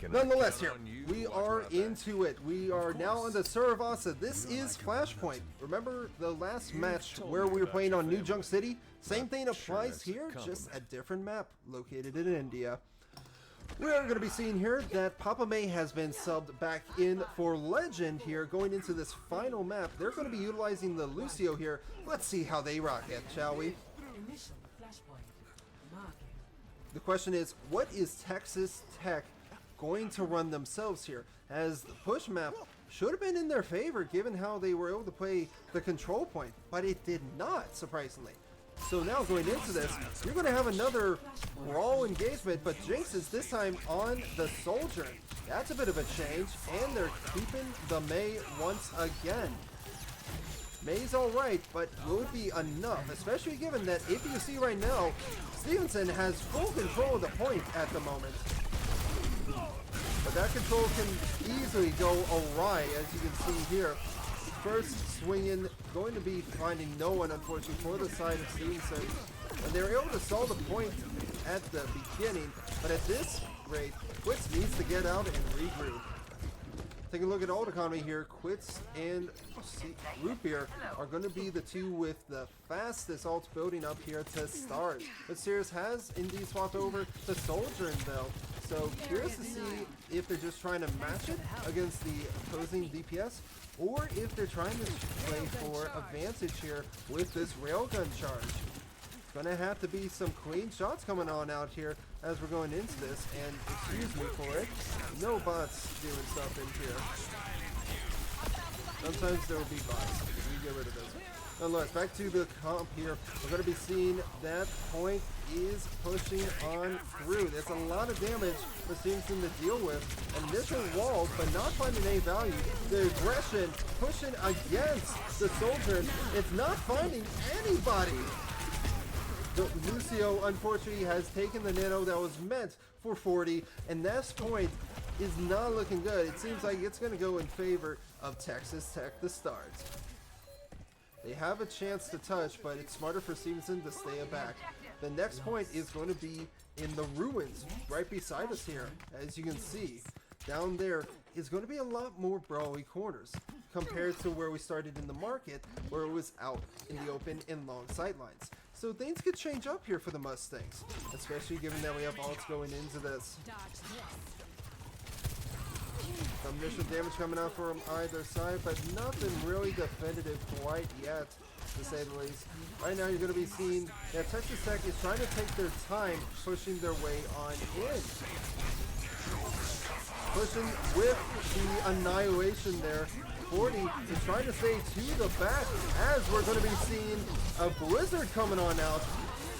Nonetheless, here we are into it. We are now on the Saravasa. This is Flashpoint. Remember the last match where we were playing on New Junk City? Same thing applies here, just a different map located in India. We are going to be seeing here that Papa May has been subbed back in for Legend here going into this final map. They're going to be utilizing the Lucio here. Let's see how they rock it, shall we? Initial flashpoint. Marking. The question is, what is Texas Tech going to run themselves here? As the push map should have been in their favor given how they were able to play the control point, but it did not, surprisingly. So now going into this, you're going to have another brawl engagement, but Jinx is this time on the Soldier. That's a bit of a change, and they're keeping the May once again. May's alright, but will it be enough? Especially given that if you see right now, Stevenson has full control of the point at the moment. But that control can easily go awry, as you can see here. First swinging, going to be finding no one, unfortunately, for the side of Stevenson. And they were able to solve the point at the beginning, but at this rate, Quits needs to get out and regroup. Take a look at ult economy here. Quits and Root Beer are going to be the two with the fastest ults building up here to start. But Sears has indeed swapped over to Soldier and Bell. So curious to see if they're just trying to match it against the opposing DPS, or if they're trying to play for advantage here with this railgun charge. Gonna have to be some clean shots coming on out here as we're going into this, and excuse me for it, no bots doing stuff in here. Sometimes there will be bots. We get rid of those. Nonetheless, back to the comp here. We're going to be seeing that point is pushing on through. There's a lot of damage for Stevenson to deal with. Initial wall, but not finding any value. The aggression pushing against the Soldier. It's not finding anybody. The Lucio, unfortunately, has taken the nano that was meant for 40, and this point is not looking good. It seems like it's going to go in favor of Texas Tech to start. They have a chance to touch, but it's smarter for Stevenson to stay back. The next point is going to be in the ruins right beside us here. As you can see, down there is going to be a lot more brawly corners compared to where we started in the market, where it was out in the open in long sightlines. So things could change up here for the Mustangs, especially given that we have ults going into this. Some initial damage coming out from either side, but nothing really definitive quite yet, to say the least. Right now you're going to be seeing that Texas Tech is trying to take their time pushing their way on in. Pushing with the annihilation there. 40 is trying to stay to the back as we're going to be seeing a Blizzard coming on out,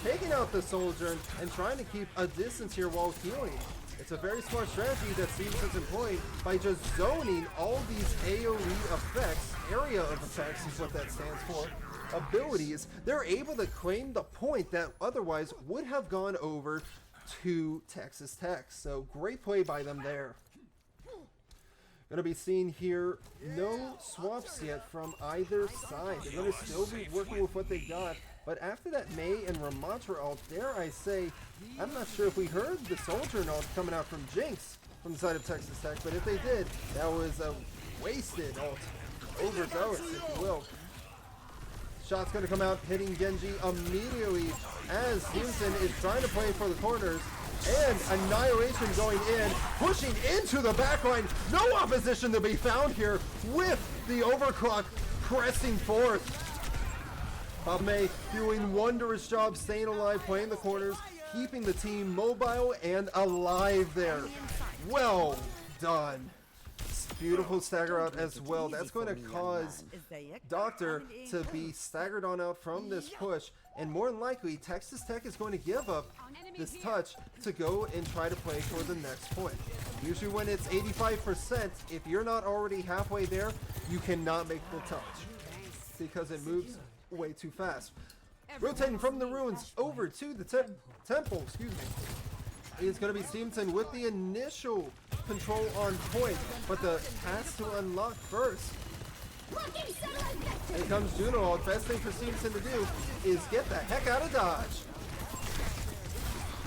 taking out the Soldier and trying to keep a distance here while healing. It's a very smart strategy that Stevenson's employing by just zoning all these AoE effects, area of effects is what that stands for, abilities. They're able to claim the point that otherwise would have gone over to Texas Tech. So great play by them there. Going to be seeing here no swaps yet from either side. They're going to still be working with what they got. But after that May and Ramatra ult, dare I say, I'm not sure if we heard the Soldier ult coming out from Jinx from the side of Texas Tech, but if they did, that was a wasted ult. Overzealous, if you will. Shot's going to come out, hitting Genji immediately as Stevenson is trying to play for the corners. And Annihilation going in, pushing into the backline. No opposition to be found here with the overclock pressing forth. Papa May doing wondrous job staying alive, playing the corners, keeping the team mobile and alive there. Well done. Beautiful stagger out as well. That's going to cause Doctor to be staggered on out from this push. And more than likely, Texas Tech is going to give up this touch to go and try to play for the next point. Usually when it's 85%, if you're not already halfway there, you cannot make the touch because it moves way too fast. Rotating from the ruins over to the temple, excuse me, is going to be Stevenson with the initial control on point, but the has to unlock first. Here comes Juno. The best thing for Stevenson to do is get the heck out of Dodge.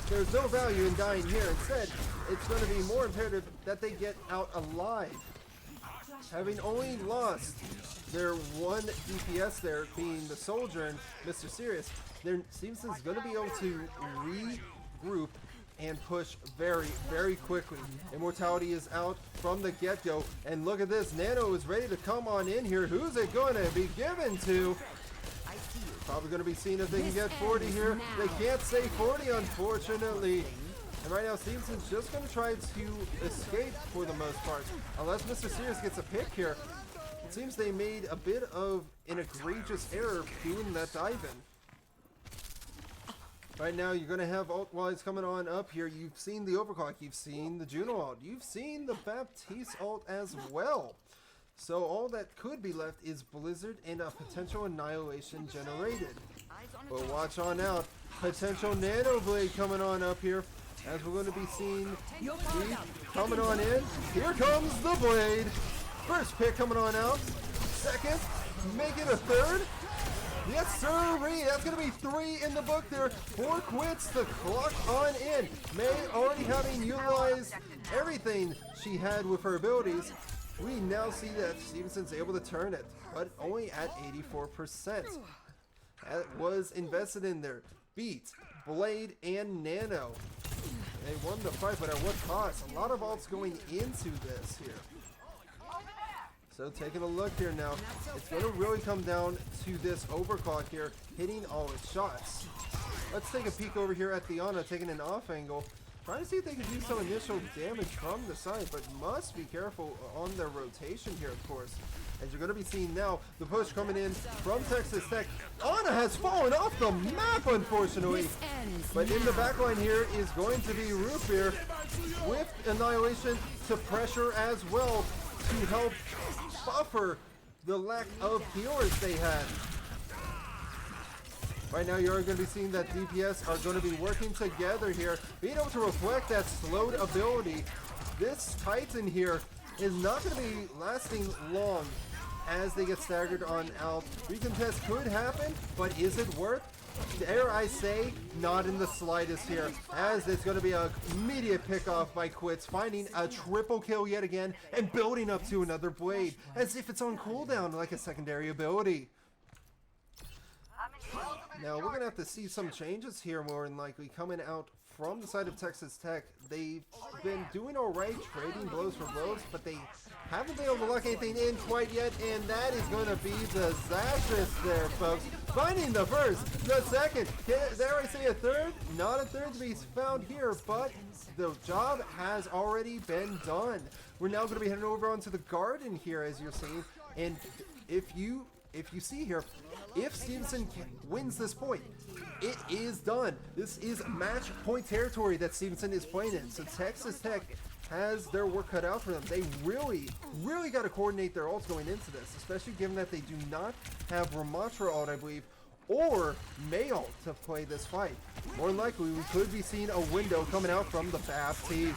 There's no value in dying here. Instead, it's going to be more imperative that they get out alive. Having only lost their one DPS there, being the Soldier and Mr. Sirius, Stevenson's going to be able to regroup and push very, very quickly. Immortality is out from the get-go. And look at this. Nano is ready to come on in here. Who's it going to be given to? Probably going to be seen if they can get 40 here. They can't say 40, unfortunately. And right now, Stevenson's just going to try to escape for the most part. Unless Mr. Sirius gets a pick here. It seems they made a bit of an egregious error doing that dive-in. Right now, you're going to have ult-wise coming on up here. You've seen the Overclock. You've seen the Juno ult. You've seen the Baptiste ult as well. So all that could be left is Blizzard and a potential Annihilation generated. But watch on out. Potential Nano Blade coming on up here. As we're going to be seeing coming on in. Here comes the Blade. First pick coming on out. Second. Make it a third. Yes, sir. That's going to be 3 in the book there. 4 quits to clock on in. May already having utilized everything she had with her abilities. We now see that Stevenson's able to turn it, but only at 84%. That was invested in there. Beat, Blade, and Nano. They won the fight, but at what cost? A lot of ults going into this here. So taking a look here now, it's going to really come down to this Overclock here, hitting all its shots. Let's take a peek over here at the Ana, taking an off angle. Trying to see if they can do some initial damage from the side, but must be careful on their rotation here, of course. As you're going to be seeing now, the push coming in from Texas Tech. Ana has fallen off the map, unfortunately. But in the backline here is going to be Root Beer with Annihilation to pressure as well to help buffer the lack of healers they had. Right now, you're going to be seeing that DPS are going to be working together here, being able to reflect that slowed ability. This Titan here is not going to be lasting long as they get staggered on out. Recontest could happen, but is it worth? Dare I say, not in the slightest here, as it's going to be an immediate pick off by Quits, finding a triple kill yet again, and building up to another Blade, as if it's on cooldown like a secondary ability. Now, we're going to have to see some changes here, more than likely, coming out from the side of Texas Tech. They've been doing alright, trading blows for blows, but they haven't been able to lock anything in quite yet, and that is going to be disastrous there, folks. Finding the first, the second, dare I say a third? Not a third to be found here, but the job has already been done. We're now going to be heading over onto the garden here, as you're seeing, and if you see here, if Stevenson wins this point, it is done. This is match point territory that Stevenson is playing in. So Texas Tech has their work cut out for them. They really got to coordinate their ults going into this, especially given that they do not have Ramatra ult, I believe, or May ult to play this fight. More than likely, we could be seeing a window coming out from the Baptiste.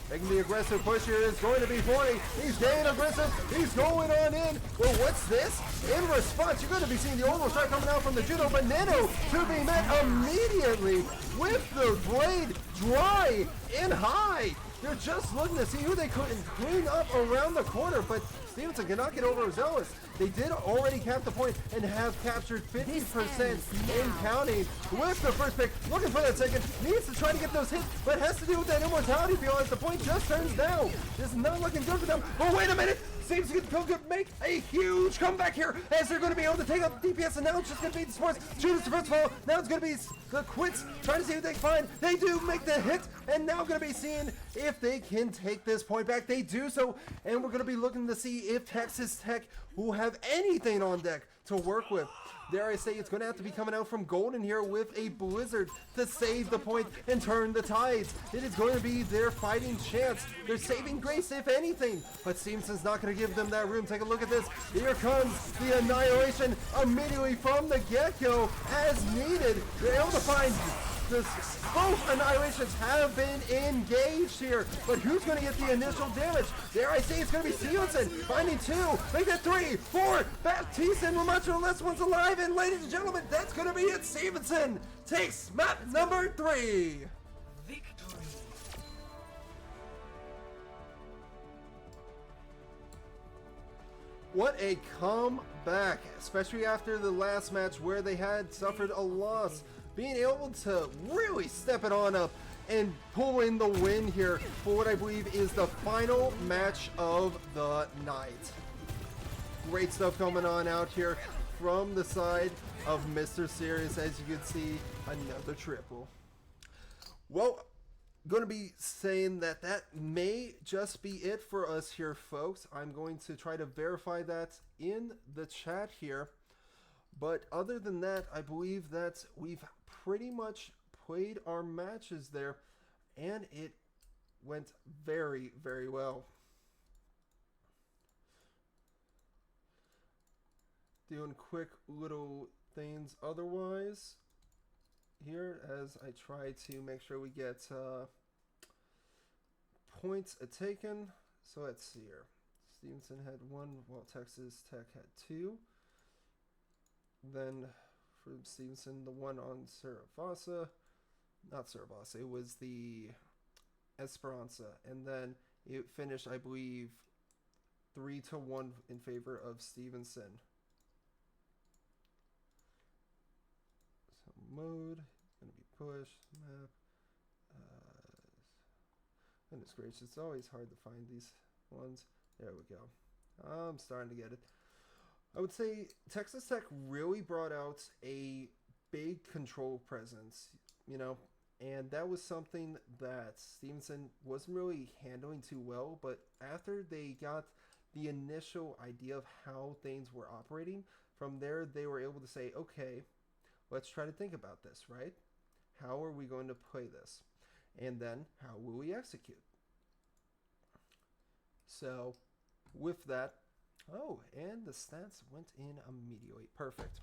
Making the aggressive push here is going to be 40. He's getting aggressive. He's going on in. Well, what's this? In response, you're going to be seeing the Orbital Strike coming out from the Juno, but Nano to be met immediately with the Blade dry and high. They're just looking to see who they couldn't clean up around the corner, but Stevenson cannot get overzealous. They did already cap the point and have captured 50% in counting with the first pick. Looking for that second. Needs to try to get those hits, but has to deal with that immortality feel as the point just turns down. This is not looking good for them. Oh, wait a minute. Seems to make a huge comeback here as they're going to be able to take out the DPS, and now it's just going to be the sports. Shoot the first fall. Now it's going to be the Quits trying to see what they can find. They do make the hit, and now going to be seeing if they can take this point back. They do so, and we're going to be looking to see if Texas Tech will have anything on deck to work with. Dare I say, it's going to have to be coming out from Golden here with a Blizzard to save the point and turn the tides. It is going to be their fighting chance. They're saving grace, if anything. But Stevenson's not going to give them that room. Take a look at this. Here comes the Annihilation immediately from the get-go as needed. They're able to find Both Annihilations have been engaged here, but who's going to get the initial damage? Dare I say it's going to be Stevenson, finding 2, make that 3, 4, Baptiste and Ramacho, last one's alive, and ladies and gentlemen, that's going to be it. Stevenson takes map number 3. Victory. What a comeback, especially after the last match where they had suffered a loss. Being able to really step it on up and pull in the win here for what I believe is the final match of the night. Great stuff coming on out here from the side of Mr. Serious. As you can see, another triple. Well, going to be saying that may just be it for us here, folks. I'm going to try to verify that in the chat here. But other than that, I believe that we've pretty much played our matches there, and it went very, very well. Doing quick little things otherwise here as I try to make sure we get points taken. So let's see here. Stevenson had 1, while Texas Tech had 2. Then for Stevenson, the one on not Saravasa, it was the Esperanza. And then it finished, I believe, 3-1 in favor of Stevenson. So mode, going to be push, map. Goodness gracious, it's always hard to find these ones. There we go. I'm starting to get it. I would say Texas Tech really brought out a big control presence, and that was something that Stevenson wasn't really handling too well, but after they got the initial idea of how things were operating, from there they were able to say, okay, let's try to think about this, right? How are we going to play this? And then how will we execute? So with that, oh, and the stats went in immediately. Perfect.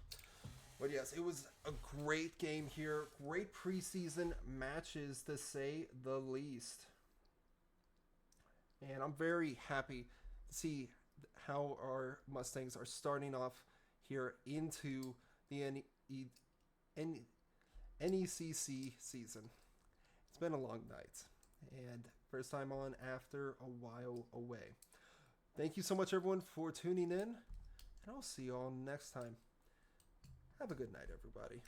But yes, it was a great game here. Great preseason matches, to say the least. And I'm very happy to see how our Mustangs are starting off here into the NECC season. It's been a long night, and first time on after a while away. Thank you so much, everyone, for tuning in, and I'll see you all next time. Have a good night, everybody.